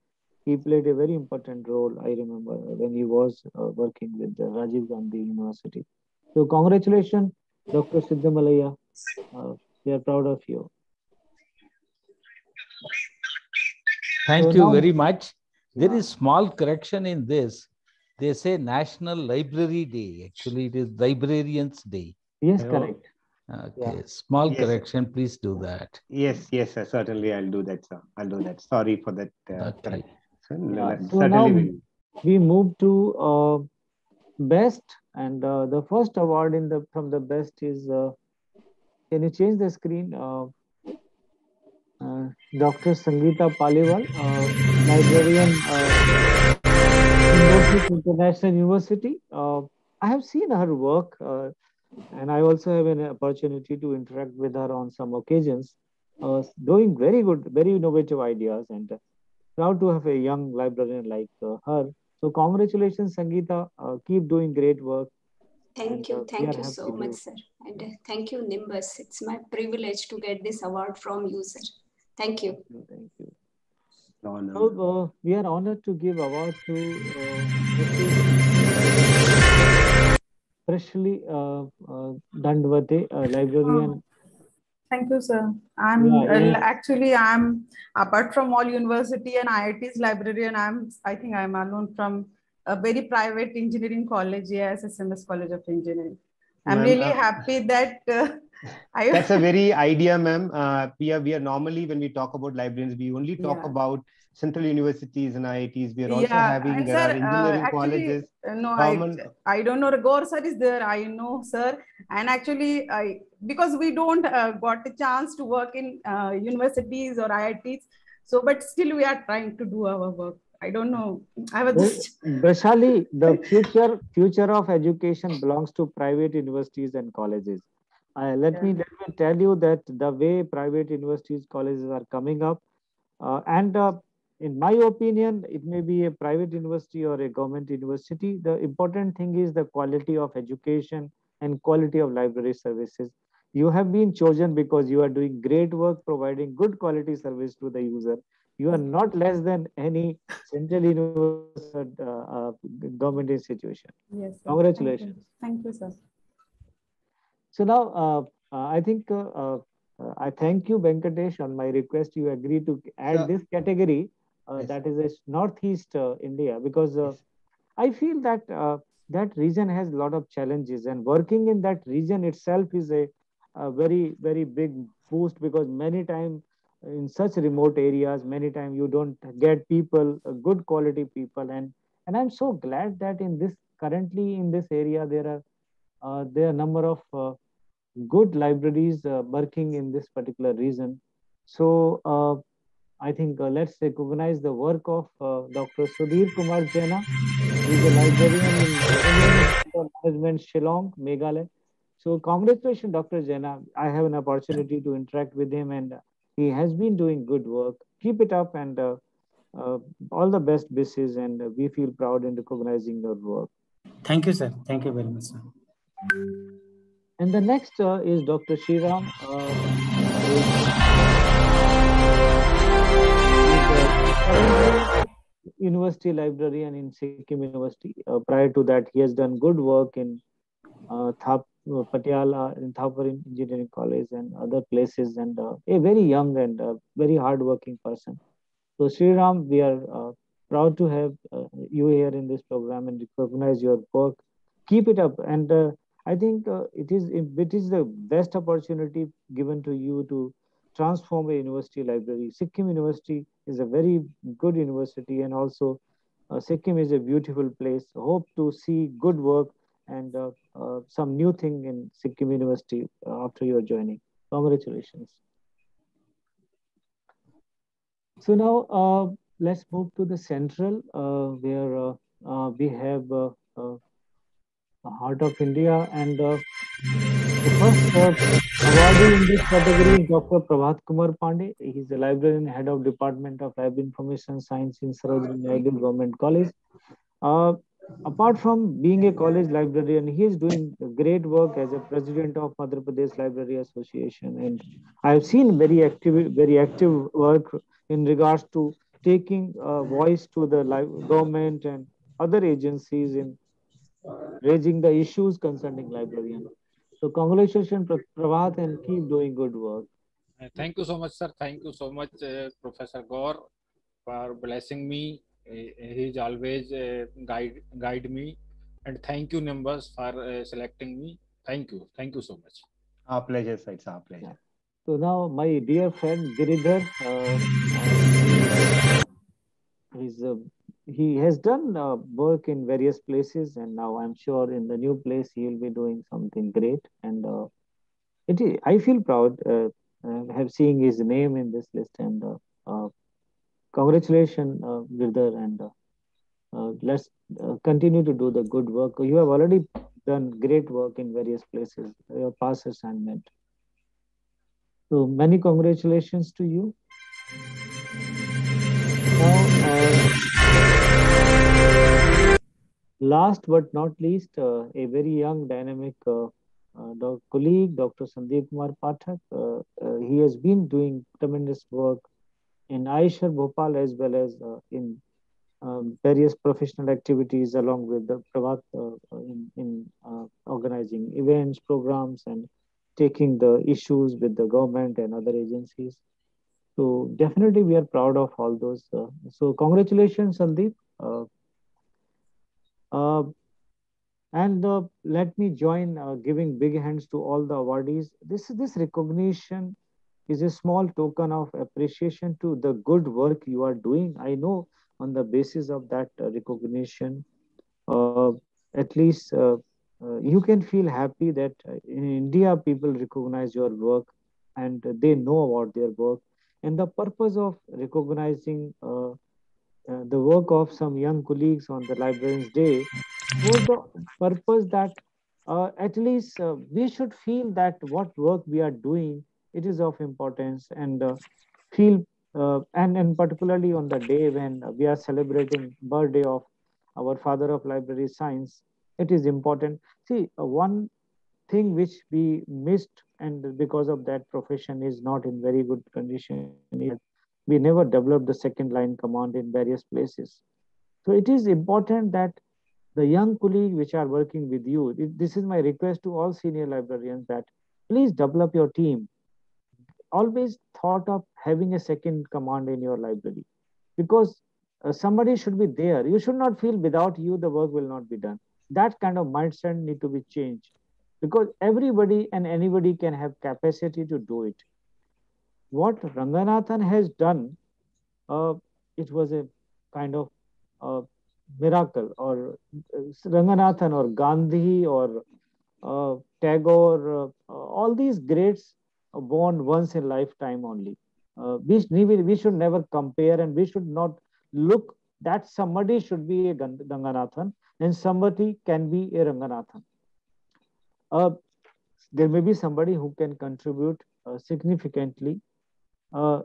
He played a very important role. I remember when he was working with Rajiv Gandhi University. So congratulations, Dr. Siddamalaya. We are proud of you. Thank you very much. There is small correction in this. They say National Library Day. Actually, it is Librarians Day. Yes, correct. Okay, small correction. Please do that. Yes, sir. Certainly, I'll do that, sir. I'll do that. Sorry for that. Okay. So now we move to best, and the first award from the best is. Can you change the screen? Dr. Sangeeta Paliwal, librarian, International University. I have seen her work, and I also have an opportunity to interact with her on some occasions, doing very good, very innovative ideas, and proud to have a young librarian like her. So congratulations, Sangeeta. Keep doing great work. Thank you so much, sir. And thank you, Nimbus. It's my privilege to get this award from you, sir. Thank you. Thank you. So, we are honored to give award to Prashli Dandwate, librarian. Thank you, sir. Actually, I'm apart from all university and IIT's librarian. I think I'm alone from a very private engineering college, SSMS College of Engineering. I'm really happy that that's a very idea, ma'am. We are normally, when we talk about librarians, we only talk about central universities and IITs. We are also having engineering colleges. No, I don't know. Gaur sir is there. I know, sir. And actually, because we don't got a chance to work in universities or IITs, so but still we are trying to do our work. I don't know. I was just Vaishali, the future of education belongs to private universities and colleges. Let me tell you that the way private universities, colleges are coming up, and in my opinion, it may be a private university or a government university. The important thing is the quality of education and quality of library services. You have been chosen because you are doing great work, providing good quality service to the user. You are not less than any central university government institution. Yes, sir. Congratulations. Thank you, sir. So now I think I thank you, Venkatesh. On my request, you agree to add this category that is a Northeast India, because I feel that that region has a lot of challenges, and working in that region itself is a very, very big boost, because many times in such remote areas, many times you don't get people, good quality people, and I'm so glad that currently in this area there are number of good libraries working in this particular region. So I think let's recognize the work of Dr. Sudhir Kumar Jena. He's a librarian in Indian Institute of Management, Shillong, Meghalaya. So congratulations, Dr. Jena. I have an opportunity to interact with him, and he has been doing good work. Keep it up, and all the best wishes, and we feel proud in recognizing your work. Thank you, sir. Thank you very much, sir. And the next is Dr. Shriram. University librarian in Sikkim University. Prior to that, he has done good work in Patiala, in Thapar Engineering College and other places, and a very young and very hardworking person. So Sriram, we are proud to have you here in this program and recognize your work. Keep it up, and I think it is the best opportunity given to you to transform a university library. Sikkim University is a very good university, and also Sikkim is a beautiful place. Hope to see good work and some new thing in Sikkim University after your joining. Congratulations. So now let's move to the central, where we have the Heart of India, and the first awardee in this category is Dr. Prabhat Kumar Pandey. He is a librarian, head of Department of Lab Information Science in Sarojini Naidu Government College. Apart from being a college librarian, he is doing great work as a president of Madhya Pradesh Library Association, and I have seen very active work in regards to taking voice to the government and other agencies in raising the issues concerning librarians. So congratulations, Prabhat, and keep doing good work. Thank you so much, sir. Thank you so much, Professor Gaur, for blessing me. He's always guide me, and thank you, Nimbus, for selecting me. Thank you so much. Our pleasure, sir. It's our pleasure. Yeah. So now, my dear friend Giridhar, he has done work in various places, and now I'm sure in the new place he will be doing something great. And I feel proud have seeing his name in this list. And congratulations, Giridhar, and let's continue to do the good work. You have already done great work in various places. Your past assignment. So many congratulations to you. Now, last but not least, a very young, dynamic colleague, Dr. Sandeep Kumar Pathak. He has been doing tremendous work in Aishar Bhopal as well as in various professional activities along with the Prabhat in organizing events, programs, and taking the issues with the government and other agencies. So definitely we are proud of all those. So congratulations, Sandeep. And let me join giving big hands to all the awardees. This recognition is a small token of appreciation to the good work you are doing. I know on the basis of that recognition, at least you can feel happy that in India people recognize your work and they know about their work. And the purpose of recognizing the work of some young colleagues on the Librarians Day was the purpose that at least we should feel that what work we are doing, it is of importance, and feel and particularly on the day when we are celebrating birthday of our father of library science, it is important. See, one thing which we missed, and because of that profession is not in very good condition, is we never developed the second line command in various places. So it is important that the young colleague which are working with you, this is my request to all senior librarians, that please develop your team. Always thought of having a second command in your library, because somebody should be there. You should not feel without you the work will not be done. That kind of mindset need to be changed, because everybody and anybody can have capacity to do it. What Ranganathan has done, it was a kind of miracle, or Ranganathan or Gandhi or Tagore, all these greats born once in lifetime only. we should never compare, and we should not look that somebody should be a Ranganathan and somebody can be a Ranganathan. There may be somebody who can contribute significantly.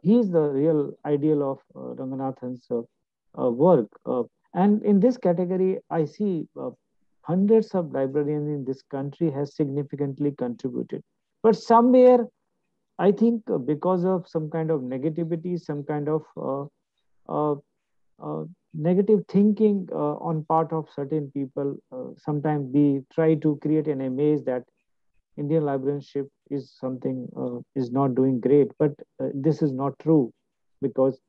He is the real ideal of Ranganathan's work. And in this category, I see hundreds of librarians in this country has significantly contributed. But somewhere, I think because of some kind of negativity, some kind of negative thinking on part of certain people, sometimes we try to create an image that Indian librarianship is something is not doing great, but this is not true, because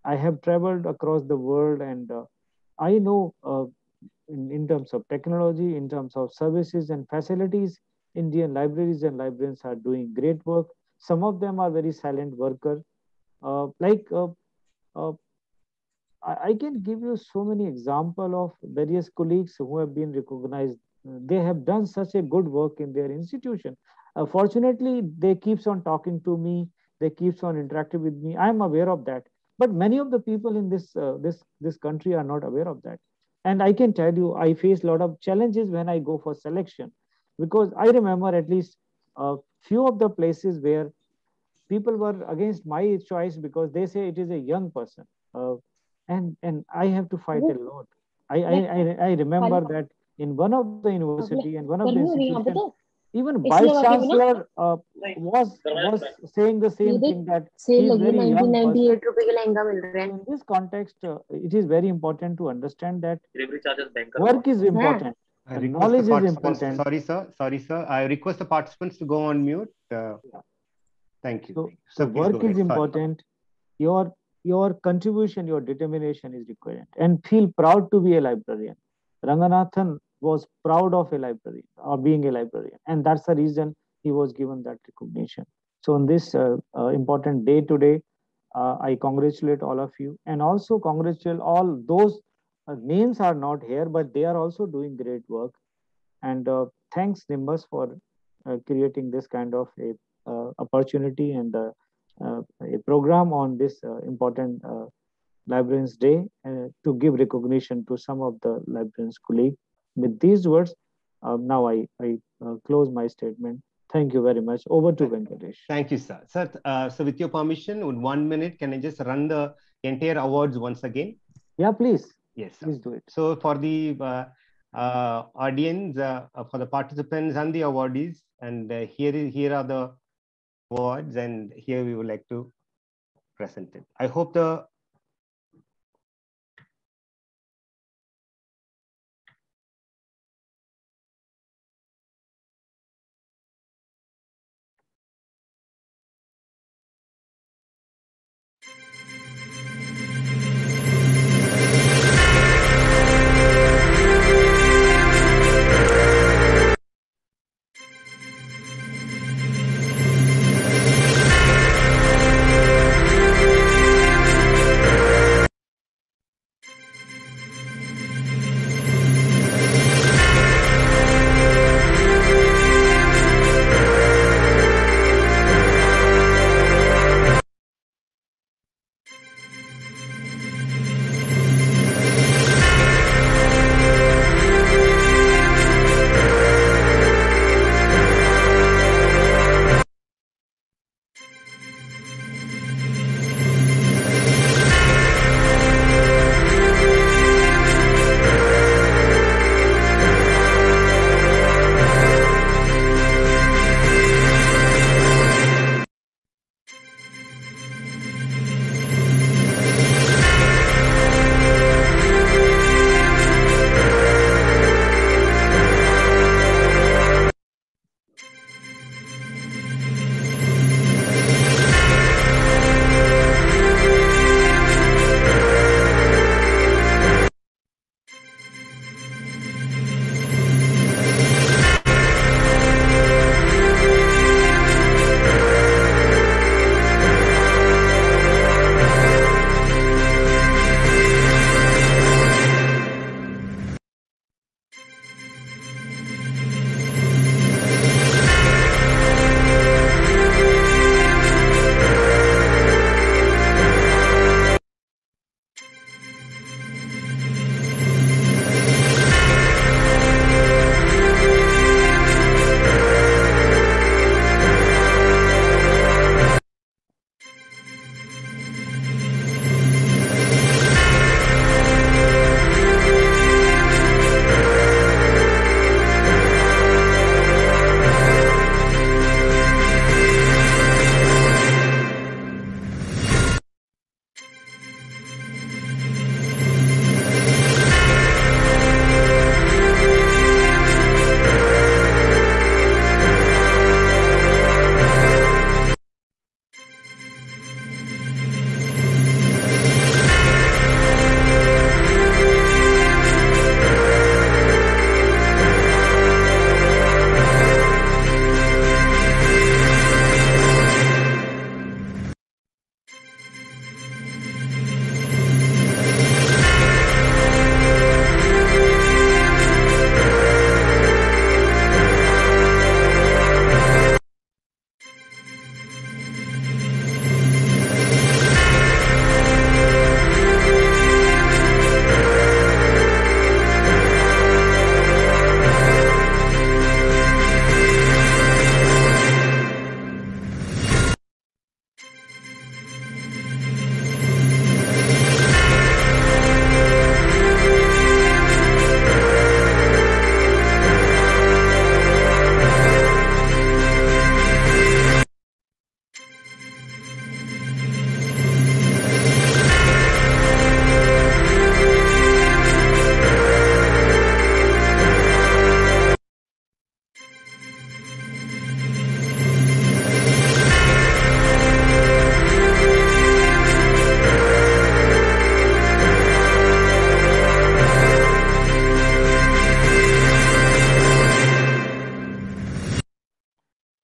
I have traveled across the world, and I know in terms of technology, in terms of services and facilities, Indian libraries and librarians are doing great work. Some of them are very silent workers. I can give you so many examples of various colleagues who have been recognized. They have done such a good work in their institution. Fortunately, they keeps on talking to me. They keeps on interacting with me. I am aware of that. But many of the people in this country are not aware of that. And I can tell you, I face a lot of challenges when I go for selection, because I remember at least a few of the places where people were against my choice because they say it is a young person. And I have to fight a lot. I remember that in one of the university and one of the institutions, even vice chancellor was saying the same thing, that he is very young person. In this context, it is very important to understand that work is important. Knowledge is important. Sorry, sir. I request the participants to go on mute. Thank you. So work is important. Your contribution, your determination is required, and feel proud to be a librarian. Ranganathan was proud of a librarian or being a librarian, and that's the reason he was given that recognition. So on this important day today, I congratulate all of you, and also congratulate all those names are not here, but they are also doing great work. And thanks, Nimbus, for creating this kind of a opportunity and a program on this important Librarians Day to give recognition to some of the librarians colleagues. With these words, now I close my statement. Thank you very much. Over to Venkatesh. Thank you, sir. Sir, so with your permission, in 1 minute, can I just run the entire awards once again? Yeah, please. Yes, sir. Please do it. So for the audience, for the participants and the awardees, and here are the awards, and here we would like to present it. I hope the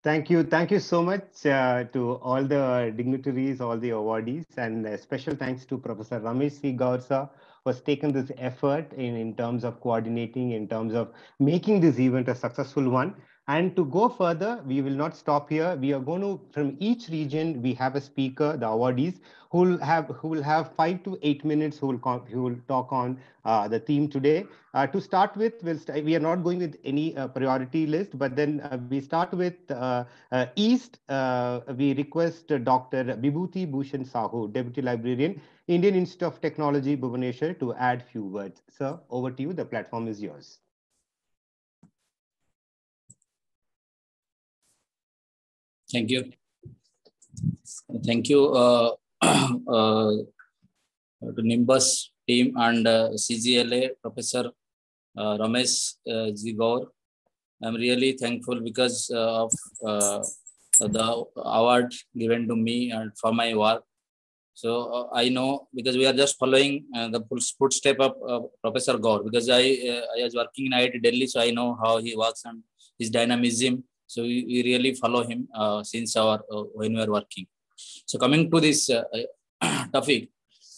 Thank you so much to all the dignitaries, all the awardees, and a special thanks to Professor Ramesh C. Gaur sir, who has taken this effort in terms of coordinating, in terms of making this event a successful one. And to go further, we will not stop here. We are going to, from each region, we have a speaker, the awardees, who will have 5 to 8 minutes, who will talk on the theme today. To start with, we are not going with any priority list, but then we start with East. We request Dr. Bibhuti Bhushan Sahu, Deputy Librarian, Indian Institute of Technology, Bhubaneswar, to add few words. Sir, over to you. The platform is yours. Thank you. Thank you to Nimbus team and CGLA, Professor Ramesh G. Gaur. I'm really thankful because of the award given to me and for my work. So I know, because we are just following the footstep of Professor Gaur, because I was working in IIT Delhi, so I know how he works and his dynamism. So we really follow him since when we are working. So coming to this topic,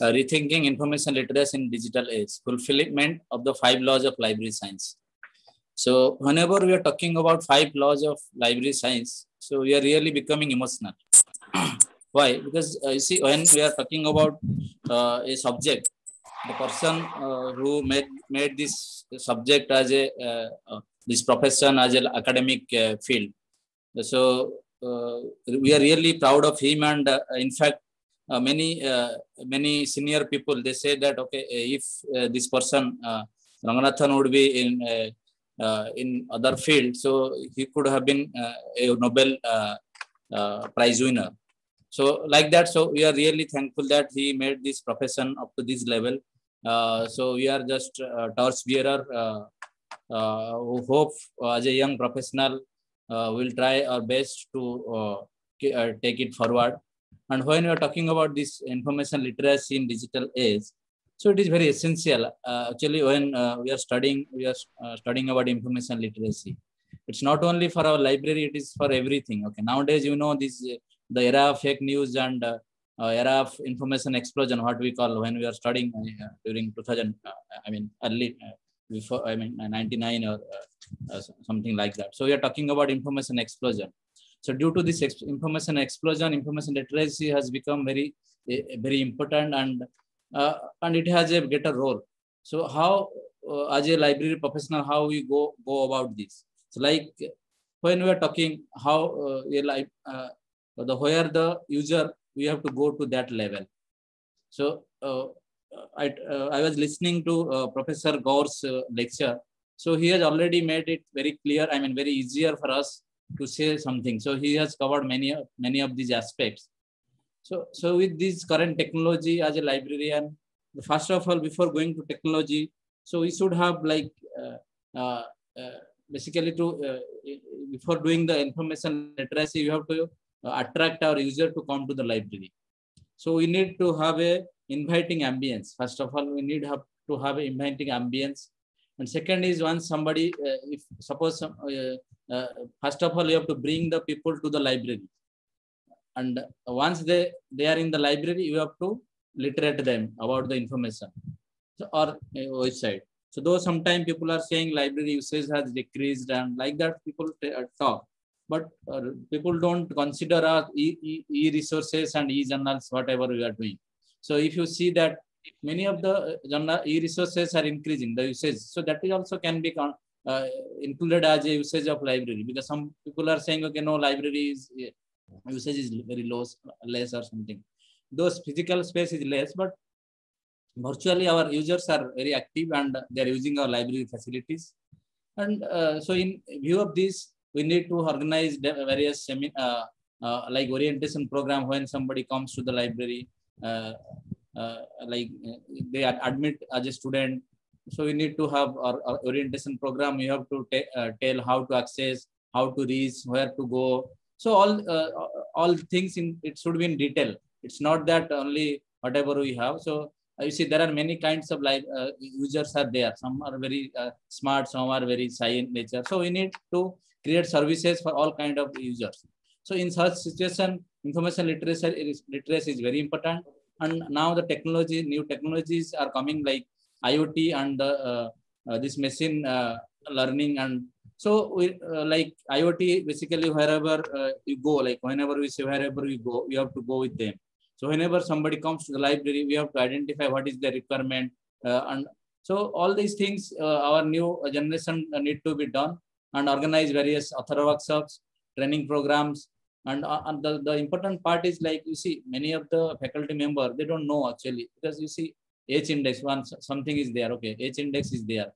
rethinking information literacy in digital age, fulfillment of the 5 laws of library science. So whenever we are talking about 5 laws of library science, so we are really becoming emotional. Why? Because you see, when we are talking about a subject, the person who made this subject as a this profession as an academic field. So we are really proud of him, and in fact, many senior people, they say that okay, if this person Ranganathan would be in other field, so he could have been a Nobel Prize winner. So like that, so we are really thankful that he made this profession up to this level. So we are just torch bearer. Who hope as a young professional will try our best to take it forward. And when we are talking about this information literacy in digital age, so it is very essential. Actually, when we are studying about information literacy, it's not only for our library; it is for everything. Okay, nowadays, you know, this the era of fake news and era of information explosion, what we call when we are studying during 2000. Early. Before 99 or something like that. So we are talking about information explosion. So due to this information explosion, information literacy has become very important, and it has a greater role. So how as a library professional, how we go about this? So like when we are talking how where the user, we have to go to that level. So I was listening to Professor Gaur's lecture. So he has already made it very clear, very easier for us to say something. So he has covered many of these aspects. So with this current technology as a librarian, first of all, before going to technology, so we should have like basically before doing the information literacy, you have to attract our user to come to the library. So we need to have a inviting ambience. First of all, we need to have an inviting ambience. And second is, once somebody, if suppose, first of all, you have to bring the people to the library. And once they are in the library, you have to literate them about the information or website. So though sometimes people are saying library usage has decreased, and like that people talk. But people don't consider our e-resources and e-journals, whatever we are doing. So if you see that many of the e-resources are increasing the usage, so that is also can be included as a usage of library, because some people are saying, okay, no, library is usage is very less or something. Those physical space is less, but virtually our users are very active and they are using our library facilities. And so in view of this, we need to organize various like orientation program when somebody comes to the library, like they are admit as a student. So we need to have our orientation program. You have to tell how to access, how to reach, where to go. So all things it should be in detail. It's not that only whatever we have. So you see, there are many kinds of users are there. Some are very smart, some are very shy in nature. So we need to create services for all kind of users. So in such situation, information literacy is very important. And now the technology, new technologies are coming like IoT and this machine learning. And so we like IoT, basically wherever you go, like whenever we say wherever we go, we have to go with them. So whenever somebody comes to the library, we have to identify what is the requirement. And so all these things, our new generation need to be done, and organize various author workshops, training programs. And the important part is, like, you see, many of the faculty members, they don't know actually, because you see H index, once something is there, okay, H index is there.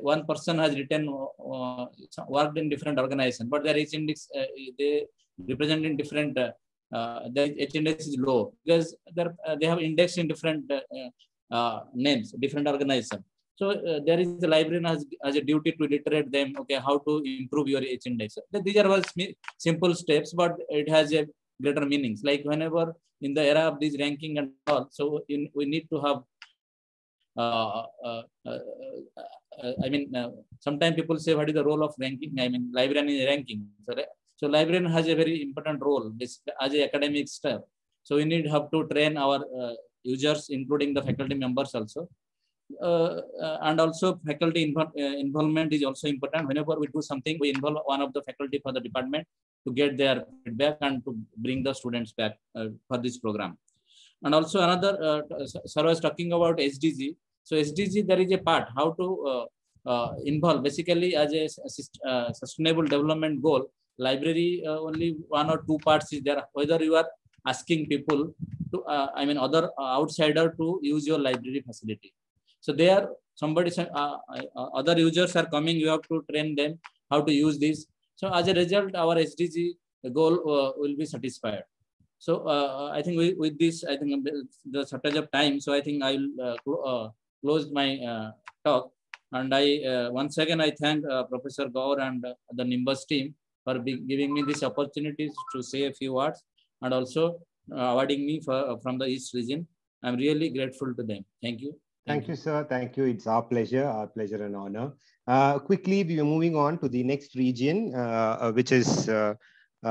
One person has written, worked in different organization, but their H index, they represent in different, the H index is low because they have indexed in different names, different organization. So there is the librarian has a duty to literate them, okay, how to improve your H index. These are all simple steps, but it has a greater meanings. Like whenever in the era of this ranking and all, so we need to have, I mean, sometimes people say, what is the role of ranking? I mean, librarian is ranking. So librarian has a very important role as an academic staff. So we have to train our users, including the faculty members also. And also faculty involvement is also important. Whenever we do something, we involve one of the faculty for the department to get their feedback and to bring the students back for this program. And also another, sir was talking about SDG. So SDG, there is a part how to involve, basically as a sustainable development goal. Library, only 1 or 2 parts is there. Whether you are asking people to, I mean, other outsider to use your library facility. So there, somebody, other users are coming, you have to train them how to use this. So as a result, our SDG goal will be satisfied. So I think with this, I think the shortage of time, so I think I will close my talk. And I once again, I thank Professor Gaur and the Nimbus team for giving me this opportunity to say a few words, and also awarding me from the East region. I'm really grateful to them. Thank you. Thank you, sir. Thank you. It's our pleasure and honor. Quickly, we are moving on to the next region, which is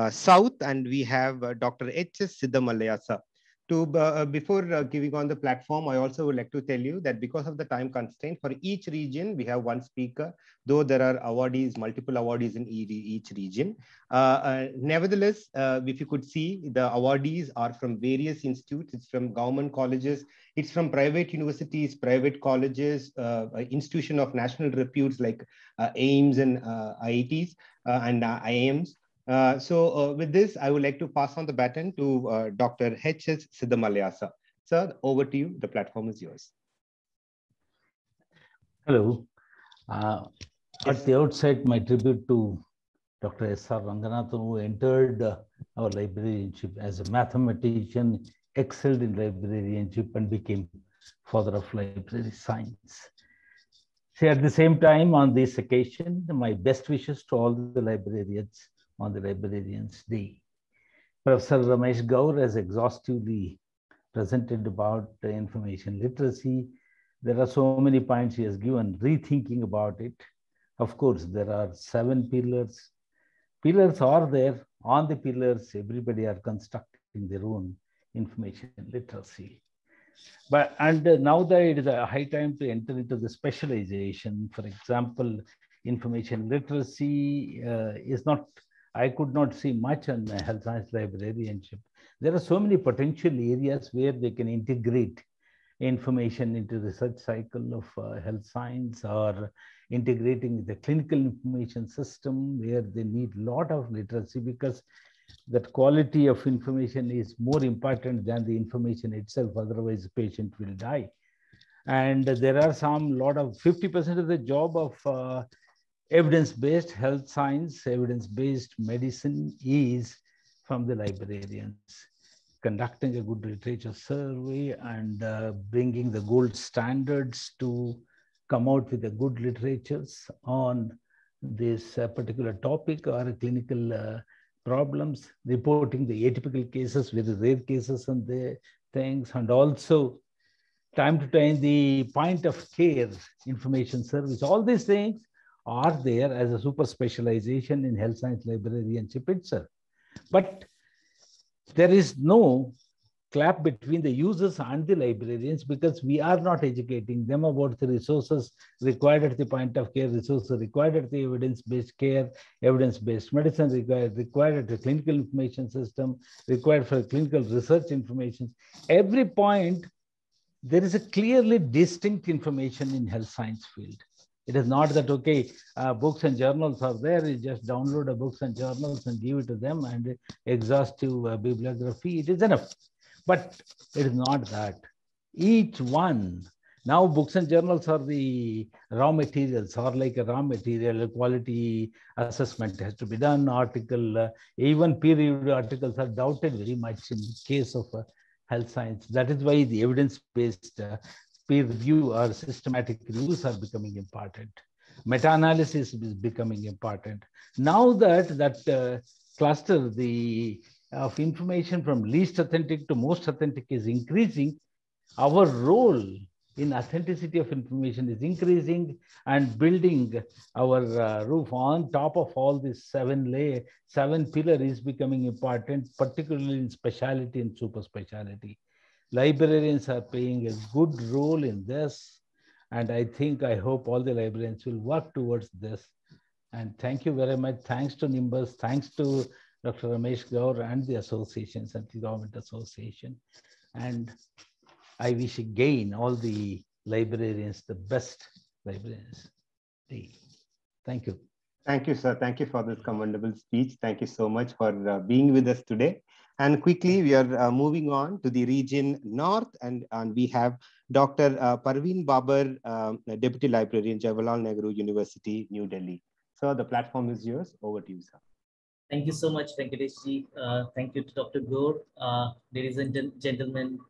South, and we have Dr. H.S. Siddamalaya, sir. Before giving on the platform, I also would like to tell you that because of the time constraint, for each region, we have 1 speaker, though there are awardees, multiple awardees in each region. Nevertheless, if you could see, the awardees are from various institutes. It's from government colleges, it's from private universities, private colleges, institution of national reputes like AIIMS and IITs and IIMs. So with this, I would like to pass on the baton to Dr. H.S. Siddamalaya. Sir, over to you. The platform is yours. Hello. At the outset, my tribute to Dr. S.R. Ranganathan, who entered our librarianship as a mathematician, excelled in librarianship, and became father of library science. So at the same time, on this occasion, my best wishes to all the librarians on the Librarians' Day. Professor Ramesh Gaur has exhaustively presented about information literacy. There are so many points he has given, rethinking about it. Of course, there are 7 pillars. Pillars are there. On the pillars, everybody are constructing their own information literacy. And now that it is a high time to enter into the specialization, for example, information literacy is not, I could not see much on health science librarianship. There are so many potential areas where they can integrate information into the research cycle of health science, or integrating the clinical information system where they need a lot of literacy, because that quality of information is more important than the information itself. Otherwise, the patient will die. And there are lot of 50% of the job of evidence-based health science, evidence-based medicine is from the librarians. Conducting a good literature survey and bringing the gold standards to come out with the good literatures on this particular topic or clinical problems, reporting the atypical cases, very rare cases and the things, and also time to time the point of care information service. All these things are there as a super specialization in health science librarianship itself. But there is no clap between the users and the librarians, because we are not educating them about the resources required at the point of care, resources required at the evidence-based care, evidence-based medicine required at the clinical information system, required for clinical research information. Every point, there is a clearly distinct information in health science field. It is not that, okay, books and journals are there, you just download the books and journals and give it to them, and exhaustive bibliography, it is enough. But it is not that. Each one, now books and journals are the raw materials, or like a raw material, quality assessment has to be done, article, even peer-reviewed articles are doubted very much in the case of health science. That is why the evidence-based peer review or systematic reviews are becoming important. Meta-analysis is becoming important. Now that cluster, of information from least authentic to most authentic is increasing, our role in authenticity of information is increasing, and building our roof on top of all these seven pillars is becoming important, particularly in specialty and super specialty. Librarians are playing a good role in this, and I hope all the librarians will work towards this. And thank you very much. Thanks to Nimbus, thanks to Dr. Ramesh Gaur and the associations and the government association. And I wish again all the librarians the best librarians. Thank you. Thank you, sir. Thank you for this commendable speech. Thank you so much for being with us today. And quickly, we are moving on to the region north, and we have Dr. Parveen Babar, Deputy Librarian, Jawaharlal Nehru University, New Delhi. Sir, the platform is yours. Over to you, sir. Thank you so much, Venkateshji. Thank you to Dr. Gaur. Ladies and gentlemen,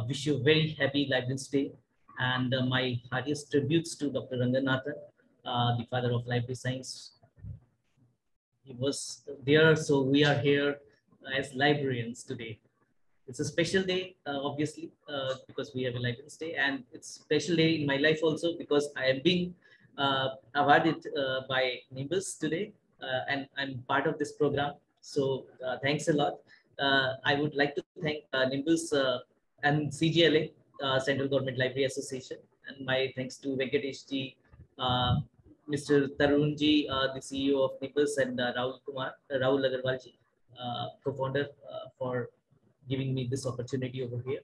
wish you a very happy Librarians Day, and my heartiest tributes to Dr. Ranganathan, the father of library science. He was there, so we are here as librarians today. It's a special day, obviously, because we have a Librarians Day, and it's a special day in my life also because I am being awarded by Nimbus today. And I'm part of this program. So thanks a lot. I would like to thank Nimbus and CGLA, Central Government Library Association. And my thanks to Venkateshji, Mr. Tarunji, the CEO of Nimbus, and Rahul Agarwalji, co-founder, for giving me this opportunity over here.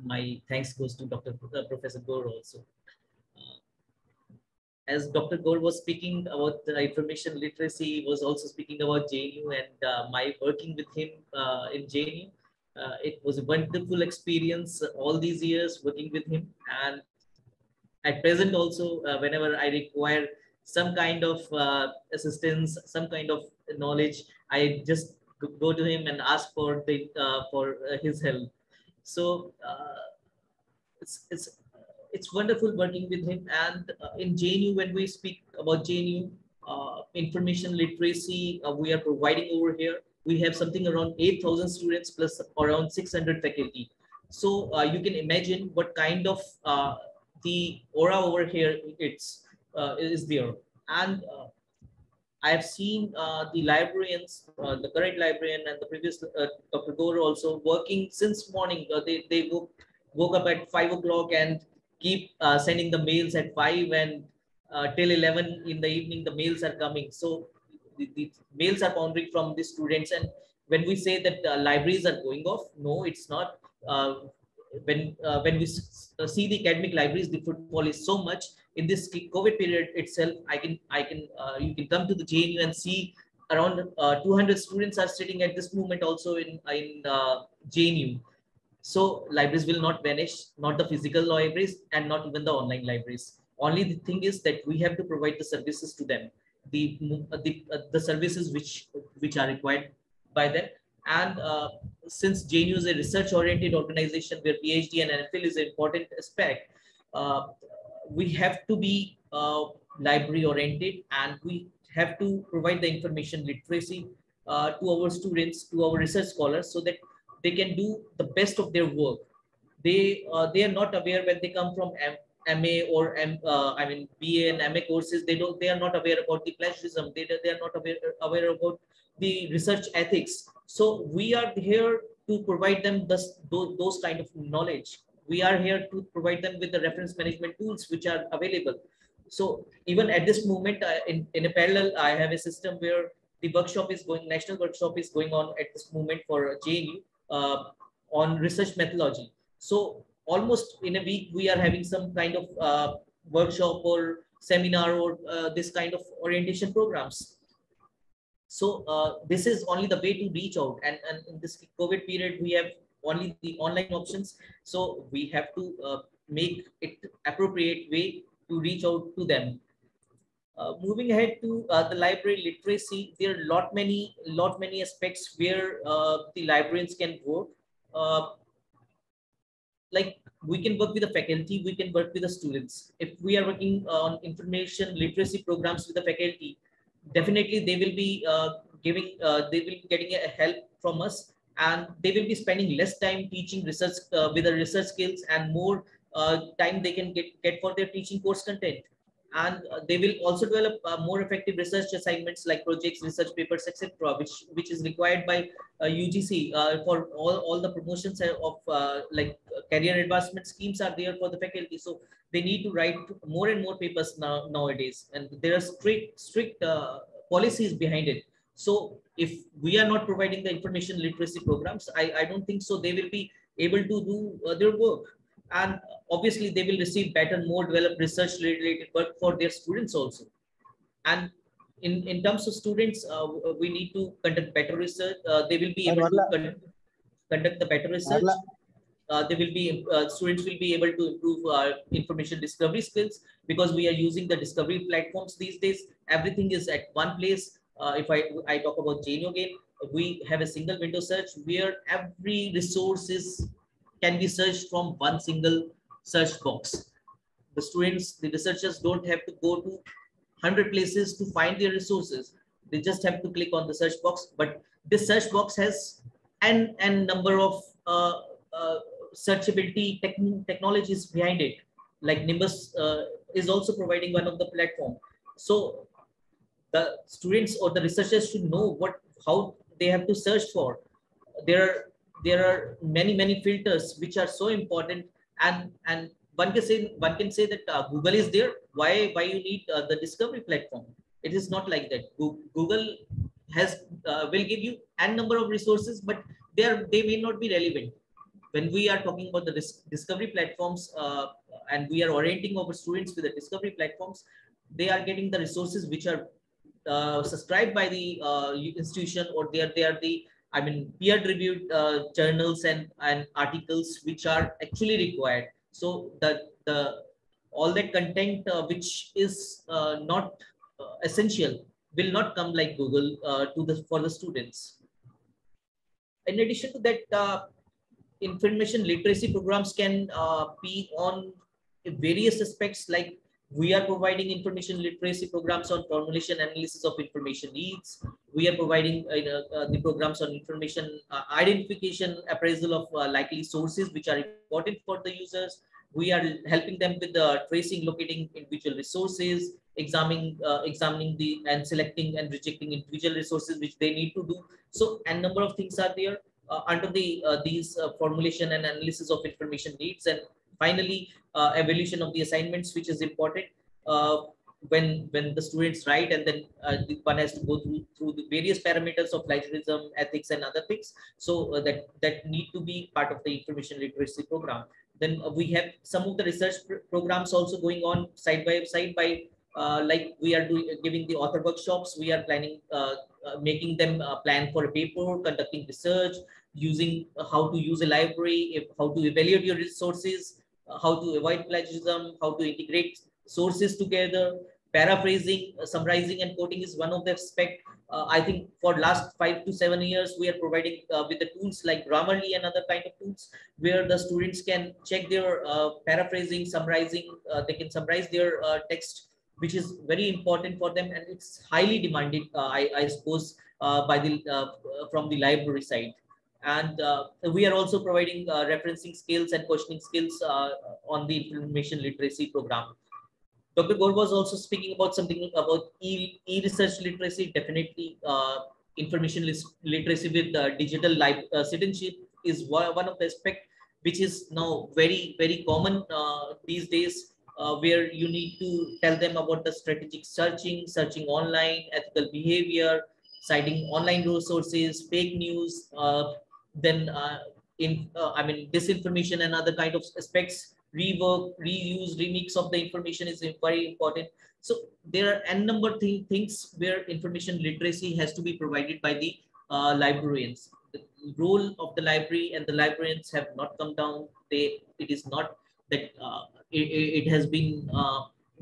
My thanks goes to Professor Gaur also. As Dr. Gaur was speaking about the information literacy, he was also speaking about JNU and my working with him in JNU. It was a wonderful experience all these years working with him. And at present also, whenever I require some kind of assistance, some kind of knowledge, I just go to him and ask for his help. So it's wonderful working with him. And in JNU, when we speak about JNU, information literacy, we are providing over here. We have something around 8,000 students plus around 600 faculty. So you can imagine what kind of the aura over here is there. And I have seen the librarians, the current librarian and the previous Dr. Gaur also working since morning. They woke up at 5 o'clock and keep sending the mails at 5, and till 11 in the evening, the mails are coming. So the mails are pouring from the students. And when we say that libraries are going off, no, it's not. When we see the academic libraries, the footfall is so much. In this COVID period itself, you can come to the JNU and see around 200 students are sitting at this moment also in JNU. So libraries will not vanish, not the physical libraries and not even the online libraries. Only the thing is that we have to provide the services to them, the services which are required by them. And since JNU is a research-oriented organization where PhD and NFL is an important aspect, we have to be library-oriented, and we have to provide the information literacy to our students, to our research scholars, so that they can do the best of their work. They are not aware when they come from MA or BA and MA courses, they are not aware about the plagiarism. They are not aware about the research ethics. So we are here to provide them those kind of knowledge. We are here to provide them with the reference management tools which are available. So even at this moment, in a parallel, I have a system where the national workshop is going on at this moment for JNU on research methodology. So almost in a week, we are having some kind of workshop or seminar or this kind of orientation programs. So this is only the way to reach out. And in this COVID period, we have only the online options. So we have to make it appropriate way to reach out to them. Moving ahead to the library literacy, there are lot many aspects where the librarians can work. Like we can work with the faculty, we can work with the students. If we are working on information literacy programs with the faculty, definitely they will be getting a help from us, and they will be spending less time teaching research with the research skills, and more time they can get for their teaching course content. And they will also develop more effective research assignments like projects, research papers, etc., which is required by UGC for all the promotions of career advancement schemes are there for the faculty. So they need to write more and more papers nowadays, and there are strict policies behind it. So if we are not providing the information literacy programs, I don't think so they will be able to do their work. And obviously they will receive better, more developed research related work for their students also. And in terms of students, we need to conduct better research. They will be able to conduct the better research. Students will be able to improve information discovery skills, because we are using the discovery platforms these days. Everything is at one place. If I talk about JNU again, we have a single window search where every resource can be searched from one single search box. The students, the researchers don't have to go to 100 places to find their resources. They just have to click on the search box. But this search box has n number of searchability technologies behind it. Like Nimbus is also providing one of the platform. So the students or the researchers should know how they have to search for. There are many filters which are so important, and one can say that Google is there. Why you need the discovery platform? It is not like that. Google will give you n number of resources, but they may not be relevant. When we are talking about the discovery platforms, and we are orienting our students with the discovery platforms, they are getting the resources which are subscribed by the institution, or they are the peer-reviewed journals and articles which are actually required. So all that content which is not essential will not come like Google for the students. In addition to that, information literacy programs can be on various aspects. Like we are providing information literacy programs on formulation analysis of information needs. We are providing the programs on information identification, appraisal of likely sources which are important for the users. We are helping them with the tracing, locating individual resources, examining and selecting and rejecting individual resources which they need to do. So a number of things are there under these formulation and analysis of information needs. And finally, evaluation of the assignments, which is important when the students write, and then one has to go through the various parameters of plagiarism, ethics, and other things. So that need to be part of the information literacy program. Then we have some of the research programs also going on side by side like we are giving the author workshops. We are planning, making them plan for a paper, conducting research, using how to use a library, how to evaluate your resources, how to avoid plagiarism, how to integrate sources together, paraphrasing, summarizing, and quoting is one of the aspects. I think for last 5 to 7 years, we are providing with the tools like Grammarly and other kind of tools where the students can check their paraphrasing, summarizing, they can summarize their text, which is very important for them, and it's highly demanded, I suppose, from the library side. And we are also providing referencing skills and questioning skills on the information literacy program. Dr. Gaur was also speaking about something about e-research literacy. Definitely, information literacy with digital citizenship is one of the aspects which is now very common these days, where you need to tell them about the strategic searching online, ethical behavior, citing online resources, fake news, then disinformation and other kind of aspects. Rework, reuse, remix of the information is very important. So there are n number of things where information literacy has to be provided by the librarians. The role of the library and the librarians have not come down. It is not that it has been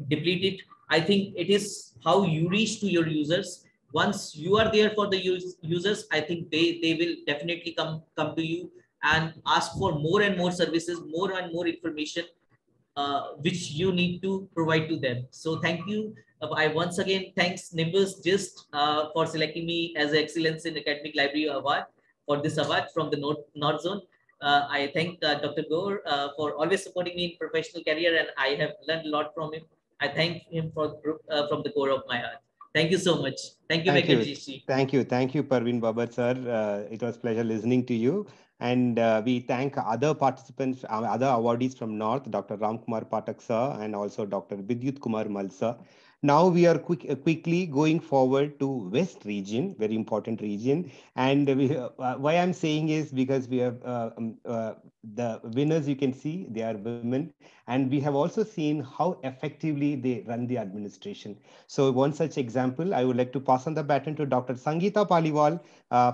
depleted. I think it is how you reach to your users. Once you are there for the users, I think they will definitely come to you and ask for more and more services, more and more information, which you need to provide to them. So thank you. I once again thanks Nimbus Gist for selecting me as Excellence in Academic Library Award for this award from the North Zone. I thank Dr. Gaur for always supporting me in professional career, and I have learned a lot from him. I thank him for from the core of my heart. Thank you so much. Thank you, Venkatji. Thank you, Parveen Babar sir. It was pleasure listening to you. And we thank other participants, other awardees from North, Dr. Ramkumar Patak sir, and also Dr. Vidyut Kumar Mal sir. Now we are quickly going forward to West region, very important region. And why I'm saying is because we have the winners, you can see they are women. And we have also seen how effectively they run the administration. So one such example, I would like to pass on the baton to Dr. Sangeeta Paliwal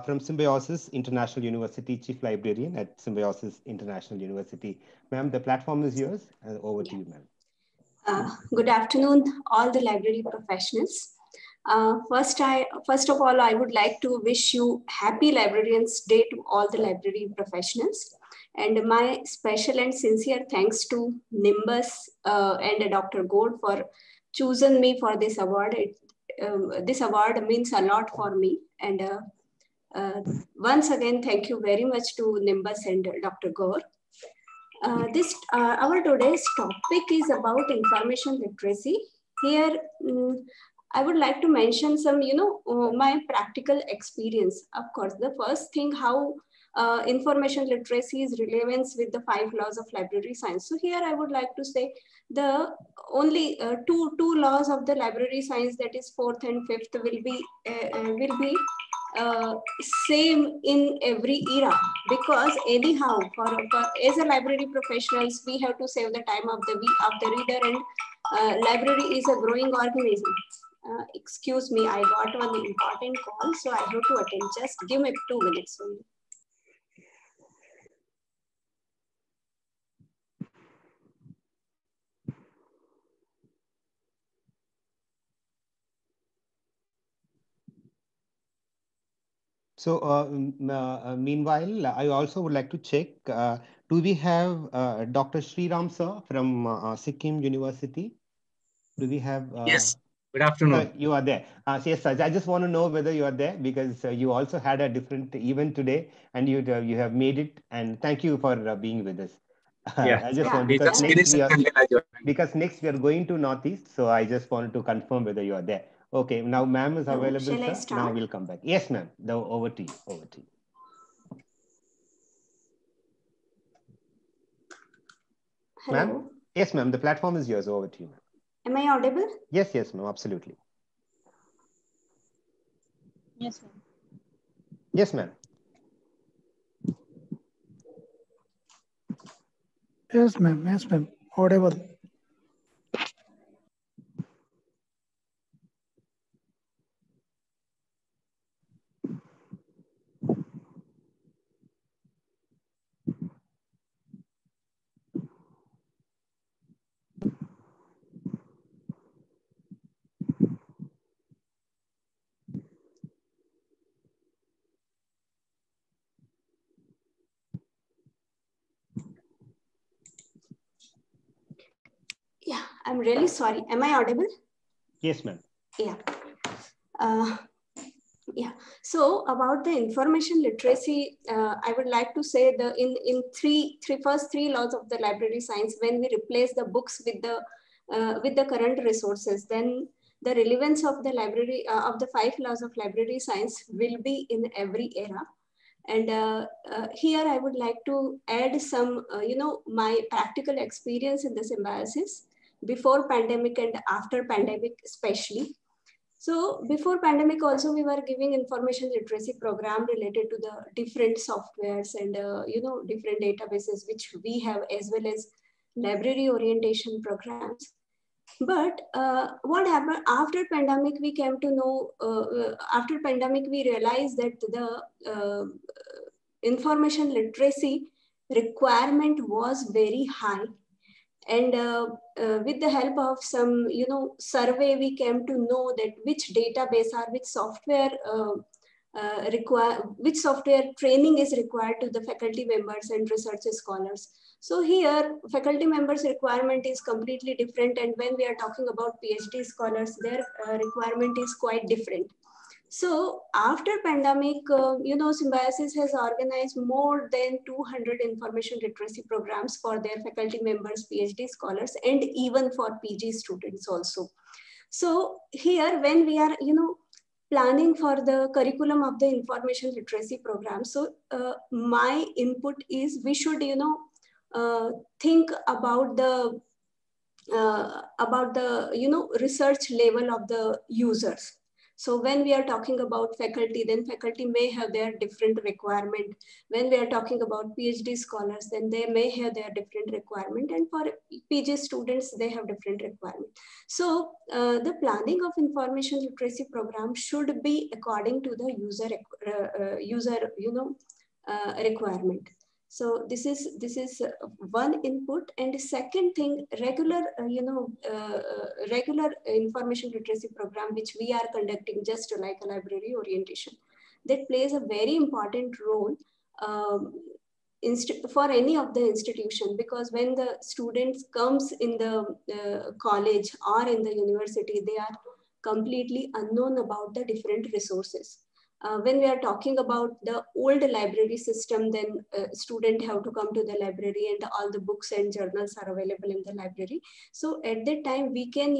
from Symbiosis International University, Chief Librarian at Symbiosis International University. Ma'am, the platform is yours. Over to you, ma'am. Good afternoon, all the library professionals. First of all, I would like to wish you Happy Librarians Day to all the library professionals. And my special and sincere thanks to Nimbus and Dr. Gaur for choosing me for this award. This award means a lot for me. And once again, thank you very much to Nimbus and Dr. Gaur. Our today's topic is about information literacy. Here, I would like to mention some, my practical experience. Of course, the first thing, how information literacy is relevant with the 5 laws of library science. So here I would like to say the only two laws of the library science, that is 4th and 5th, will be same in every era, because anyhow as a library professionals, we have to save the time of the reader, and library is a growing organism. Excuse me, I got one important call, so I have to attend. Just give me 2 minutes only. So meanwhile, I also would like to check, do we have Dr. Sriram sir from Sikkim University? Do we have? Yes, good afternoon. You are there. Yes, sir. I just want to know whether you are there, because you also had a different event today and you have made it. And thank you for being with us. Yeah, I just want, because next we are going to Northeast. So I just wanted to confirm whether you are there. Okay, now ma'am is available, sir. Now we'll come back. Yes, ma'am. Over to you. Over to you. Ma'am? Yes, ma'am. The platform is yours. Over to you, ma'am. Am I audible? Yes, ma'am. Absolutely. Yes, ma'am. Yes, ma'am. Yes, ma'am. Yes, ma'am. Audible. Yeah, I'm really sorry. Am I audible? Yes, ma'am. Yeah. Yeah. So about the information literacy, I would like to say the in first three laws of the library science, when we replace the books with the current resources, then the relevance of the library of the 5 laws of library science will be in every era. And here I would like to add some, my practical experience in the symbiosis before pandemic and after pandemic especially. So before pandemic also, we were giving information literacy program related to the different softwares and, different databases, which we have, as well as library orientation programs. But what happened after pandemic, we came to know, after pandemic, we realized that the information literacy requirement was very high. And with the help of some, survey, we came to know that which database or which software which software training is required to the faculty members and research scholars. So here, faculty members requirement is completely different. And when we are talking about PhD scholars, their requirement is quite different. So after pandemic, Symbiosis has organized more than 200 information literacy programs for their faculty members, PhD scholars, and even for PG students also. So here, when we are, planning for the curriculum of the information literacy program, so my input is we should, think about the research level of the users. So when we are talking about faculty, then faculty may have their different requirement. When we are talking about PhD scholars, then they may have their different requirement. And for PG students, they have different requirement. So the planning of information literacy program should be according to the user requirement. So this is one input. And second thing, regular information literacy program, which we are conducting just like a library orientation, that plays a very important role for any of the institution, because when the students comes in the college or in the university, they are completely unknown about the different resources. When we are talking about the old library system, then student have to come to the library and all the books and journals are available in the library. So at that time, we can,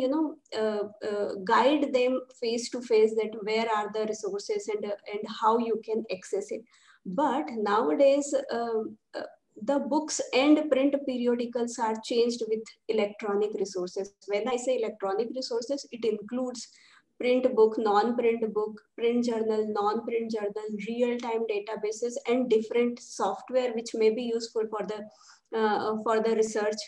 guide them face to face that where are the resources and how you can access it. But nowadays, the books and print periodicals are changed with electronic resources. When I say electronic resources, it includes print book, non-print book, print journal, non-print journal, real-time databases, and different software which may be useful for the research,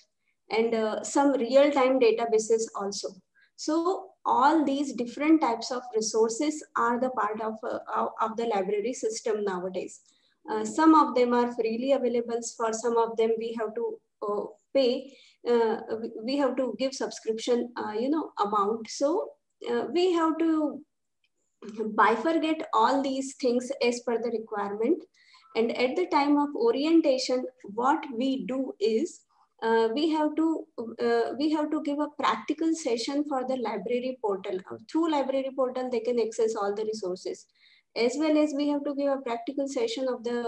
and some real-time databases also. So all these different types of resources are the part of the library system nowadays. Some of them are freely available. For some of them, we have to pay. We have to give subscription, amount. So we have to bifurcate all these things as per the requirement. And at the time of orientation, what we do is we have to give a practical session for the library portal. Through library portal, they can access all the resources, as well as we have to give a practical session of the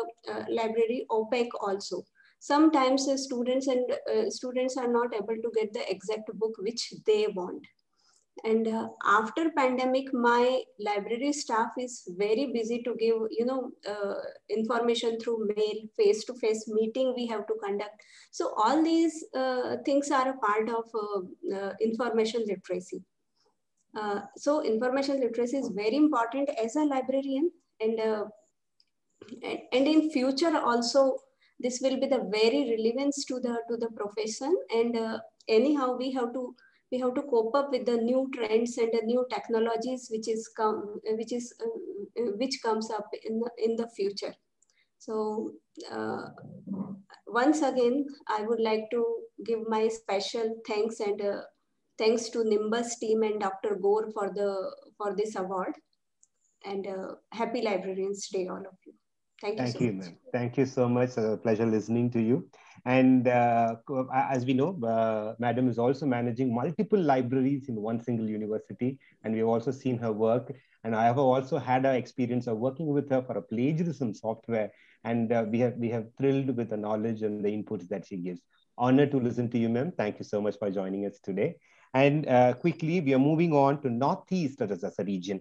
library OPEC also. Sometimes students are not able to get the exact book which they want. And after pandemic, my library staff is very busy to give, information through mail, face-to-face meeting we have to conduct. So all these things are a part of information literacy. So information literacy is very important as a librarian, and in future also, this will be the very relevance to the profession. And anyhow, we have to cope up with the new trends and the new technologies which comes up in the future. So once again, I would like to give my special thanks and thanks to Nimbus team and Dr. Gore for this award. And happy Librarians Day, all of you. Thank you so much. Ma'am. Thank you so much. It's a pleasure listening to you. And as we know, Madam is also managing multiple libraries in one single university. And we've also seen her work. And I have also had an experience of working with her for a plagiarism software. And we have thrilled with the knowledge and the inputs that she gives. Honor to listen to you, ma'am. Thank you so much for joining us today. And quickly, we are moving on to Northeast as a region.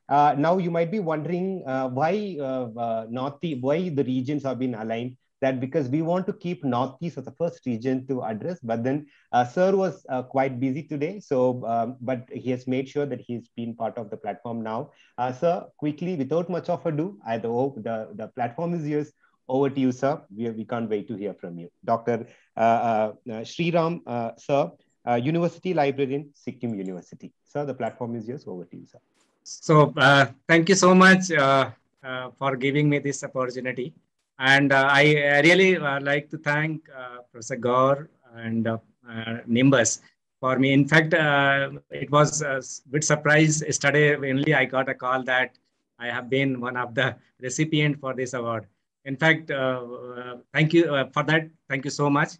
Now, you might be wondering why the regions have been aligned. That because we want to keep Northeast as the first region to address, but then Sir was quite busy today. So, but he has made sure that he's been part of the platform now. Sir, quickly, without much of ado, I hope the platform is yours. Over to you, sir. We can't wait to hear from you. Dr. Sriram, sir, University Librarian, Sikkim University. Sir, the platform is yours. Over to you, sir. So thank you so much for giving me this opportunity. And I really like to thank Professor Gaur and Nimbus for me. In fact, it was a bit surprise yesterday when I got a call that I have been one of the recipients for this award. In fact, thank you for that. Thank you so much.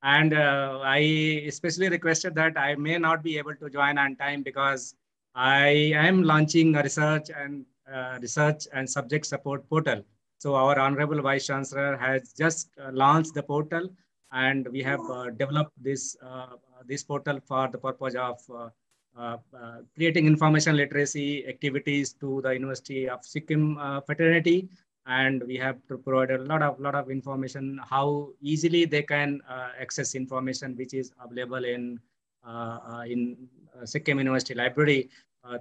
And I especially requested that I may not be able to join on time because I am launching a research and subject support portal. So our Honorable Vice Chancellor has just launched the portal, and we have developed this portal for the purpose of creating information literacy activities to the University of Sikkim fraternity. And we have to provide a lot of information how easily they can access information which is available in Sikkim University Library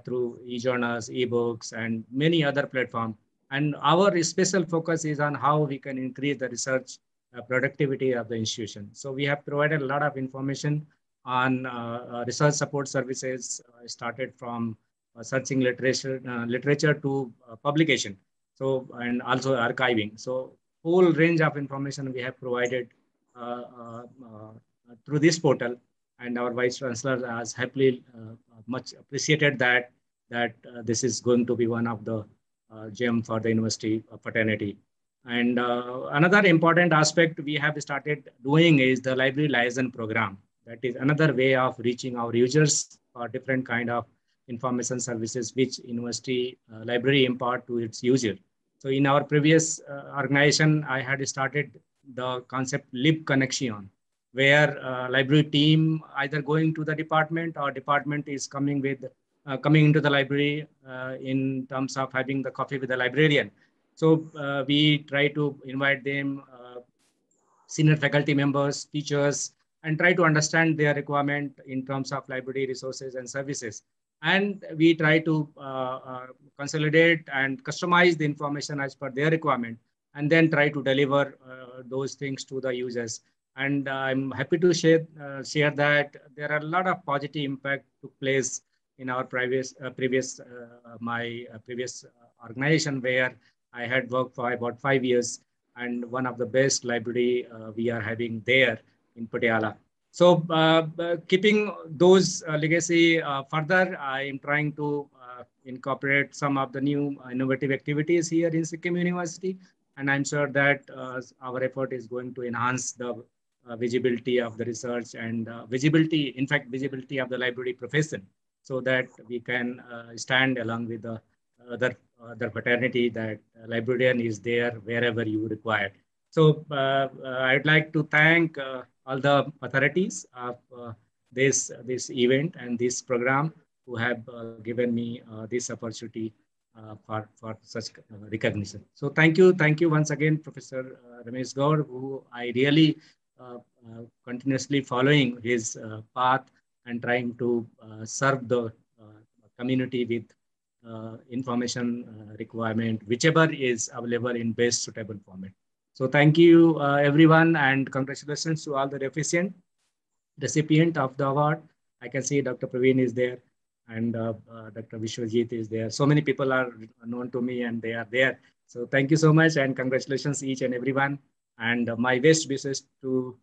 through e-journals, e-books, and many other platforms. And our special focus is on how we can increase the research productivity of the institution. So we have provided a lot of information on research support services, started from searching literature to publication. So, and also archiving. So whole range of information we have provided through this portal. And our Vice Chancellor has happily much appreciated that this is going to be one of the gem for the university fraternity. And another important aspect we have started doing is the library liaison program. That is another way of reaching our users for different kind of information services which university library impart to its user. So in our previous organization, I had started the concept Lib Connection, where library team either going to the department or department is coming into the library in terms of having the coffee with the librarian. So we try to invite them, senior faculty members, teachers, and try to understand their requirement in terms of library resources and services. And we try to consolidate and customize the information as per their requirement, and then try to deliver those things to the users. And I'm happy to share that there are a lot of positive impact took place in our previous organization, where I had worked for about 5 years, and one of the best library we are having there in Patiala. So keeping those legacy further, I am trying to incorporate some of the new innovative activities here in Sikkim University. And I'm sure that our effort is going to enhance the visibility of the research and visibility of the library profession, so that we can stand along with the other fraternity that librarian is there wherever you require. So I'd like to thank all the authorities of this event and this program who have given me this opportunity for such recognition. So thank you once again, Professor Ramesh Gaur, who I really continuously following his path and trying to serve the community with information requirement, whichever is available in best suitable format. So thank you everyone, and congratulations to all the recipient of the award. I can see Dr. Praveen is there, and Dr. Vishwajit is there. So many people are known to me and they are there. So thank you so much, and congratulations each and everyone. And my best wishes to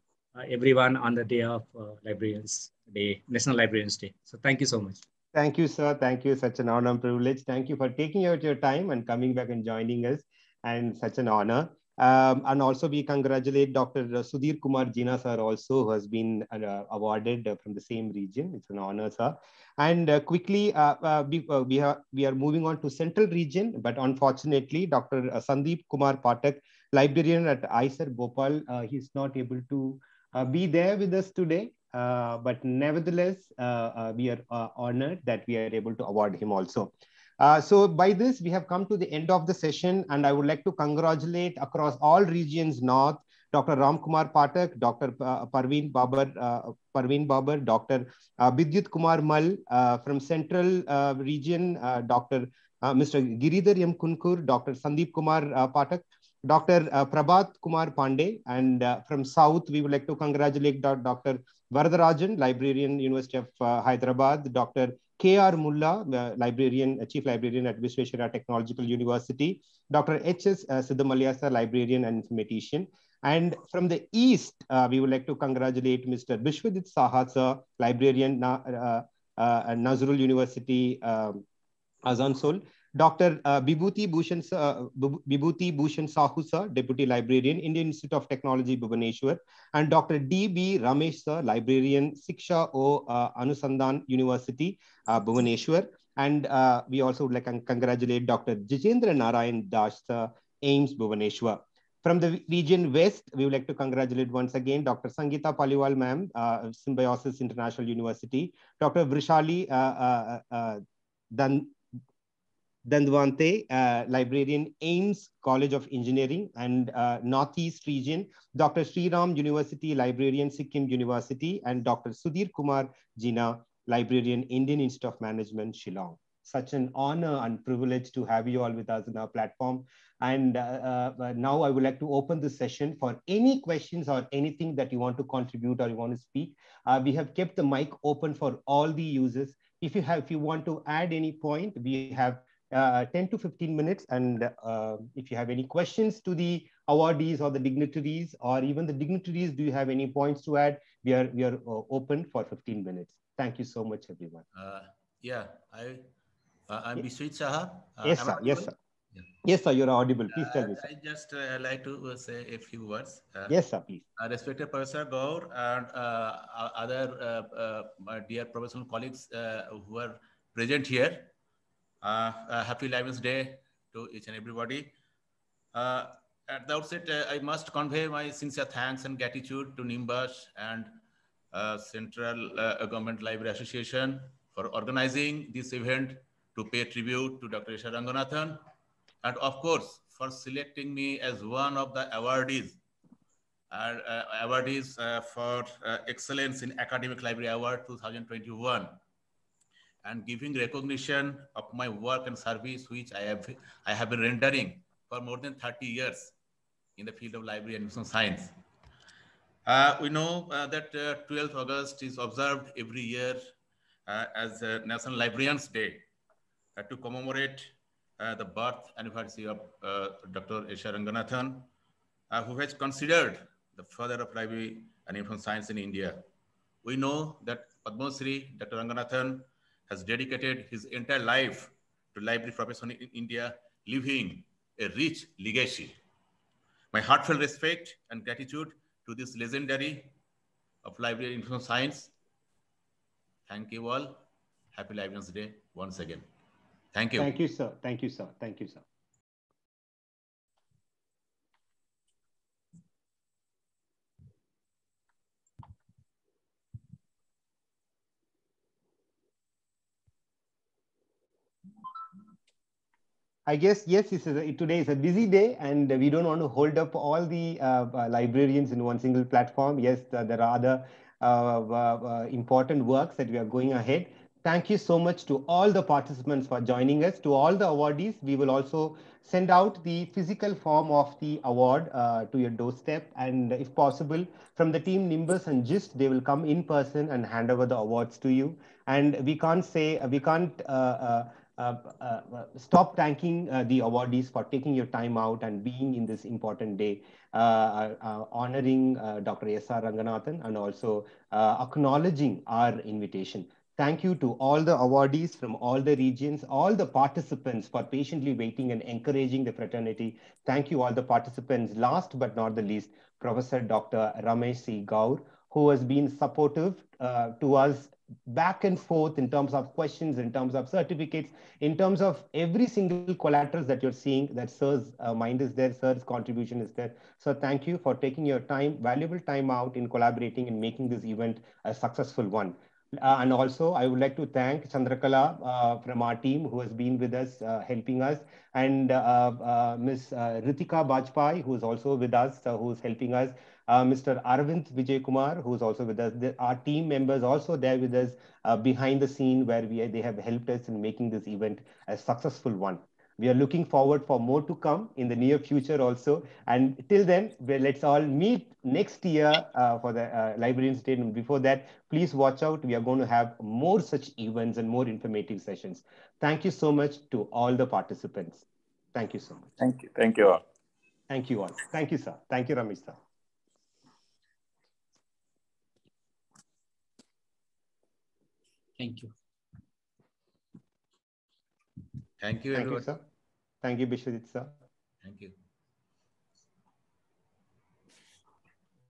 everyone on the day of Librarians Day, National Librarians Day. So thank you so much. Thank you, sir. Thank you. Such an honor and privilege. Thank you for taking out your time and coming back and joining us. And such an honor. And also we congratulate Dr. Sudhir Kumar Jina sir also, who has been awarded from the same region. It's an honor, sir. And quickly, we are moving on to Central region, but unfortunately, Dr. Sandeep Kumar Patak, librarian at ISER Bhopal, he's not able to be there with us today. But nevertheless, we are honored that we are able to award him also. So by this, we have come to the end of the session, and I would like to congratulate across all regions north, Dr. Ram Kumar Patak, Dr. Parveen Babar, Dr. Bidyut Kumar Mal from Central region, Dr. Mr. Giridhar M. Kunkur, Dr. Sandeep Kumar Patak, Dr. Prabhat Kumar Pandey, and from South, we would like to congratulate Dr. Varadarajan, Librarian, University of Hyderabad, Dr. K.R. Mulla, Chief Librarian at Visvesvaraya Technological University, Dr. H.S. Siddhamalya, sir, Librarian and Informatician. And from the East, we would like to congratulate Mr. Vishwadit Saha, sir, Librarian at Nazrul University, Asansol. Dr. Bibhuti Bhushan Sahu, sir, Deputy Librarian, Indian Institute of Technology, Bhubaneswar, and Dr. D.B. Ramesh, sir, Librarian, Siksha O Anusandhan University, Bhubaneswar. And we also would like to congratulate Dr. Jitendra Narayan Das, sir, AIMS, Bhubaneswar. From the region West, we would like to congratulate once again Dr. Sangeeta Paliwal, ma'am, Symbiosis International University, Dr. Vrishali Dandwante, Librarian, AIMS College of Engineering, and Northeast region, Dr. Sriram University, Librarian, Sikkim University, and Dr. Sudhir Kumar Jina, Librarian, Indian Institute of Management, Shillong. Such an honor and privilege to have you all with us in our platform. And now I would like to open the session for any questions or anything that you want to contribute or you want to speak. We have kept the mic open for all the users. If you want to add any point, we have 10 to 15 minutes. And if you have any questions to the awardees or the dignitaries, or even the dignitaries, do you have any points to add? We are open for 15 minutes. Thank you so much, everyone. I'm Bishwit Saha. Yes, sir. Yes, sir. Yeah. Yes, sir. You're audible. Please tell me, sir. I just like to say a few words. Yes, sir. Please. Respected Professor Gaur and other my dear professional colleagues who are present here. Happy Librarians Day to each and everybody. At the outset, I must convey my sincere thanks and gratitude to Nimbus and Central Government Library Association for organizing this event to pay tribute to Dr. S.R. Ranganathan, and of course, for selecting me as one of the awardees for Excellence in Academic Library Award 2021. And giving recognition of my work and service, which I have been rendering for more than 30 years in the field of library and information science. We know that 12th August is observed every year as National Librarians Day to commemorate the birth anniversary of Dr. S.R. Ranganathan, who has considered the father of library and information science in India. We know that Padma Shri Dr. Ranganathan has dedicated his entire life to library profession in India, leaving a rich legacy. My heartfelt respect and gratitude to this legendary of library and information science. Thank you all. Happy Librarians Day once again. Thank you. Thank you, sir. Thank you, sir. Thank you, sir. I guess, yes, today is a busy day, and we don't want to hold up all the librarians in one single platform. Yes, there are other important works that we are going ahead. Thank you so much to all the participants for joining us. To all the awardees, we will also send out the physical form of the award to your doorstep. And if possible, from the team Nimbus and GIST, they will come in person and hand over the awards to you. And we can't stop thanking the awardees for taking your time out and being in this important day, honoring Dr. S.R. Ranganathan and also acknowledging our invitation. Thank you to all the awardees from all the regions, all the participants for patiently waiting and encouraging the fraternity. Thank you all the participants. Last but not the least, Professor Dr. Ramesh C. Gaur, who has been supportive to us back and forth in terms of questions, in terms of certificates, in terms of every single collaterals that you're seeing, that Sir's mind is there, Sir's contribution is there. So thank you for taking your time, valuable time out in collaborating and making this event a successful one. And also, I would like to thank Chandrakala from our team who has been with us, helping us, and Ms. Ritika Bajpai, who is also with us, who is helping us, Mr. Arvind Vijay Kumar, who is also with us. Our team members also there with us behind the scene, where they have helped us in making this event a successful one. We are looking forward for more to come in the near future also. And till then, let's all meet next year for the Librarians Day. And before that, please watch out. We are going to have more such events and more informative sessions. Thank you so much to all the participants. Thank you so much. Thank you. Thank you all. Thank you all. Thank you, sir. Thank you, Ramesh, sir. Thank you. Thank you, Thank everyone. you, sir. Thank you, Bishwadit, sir. Thank you.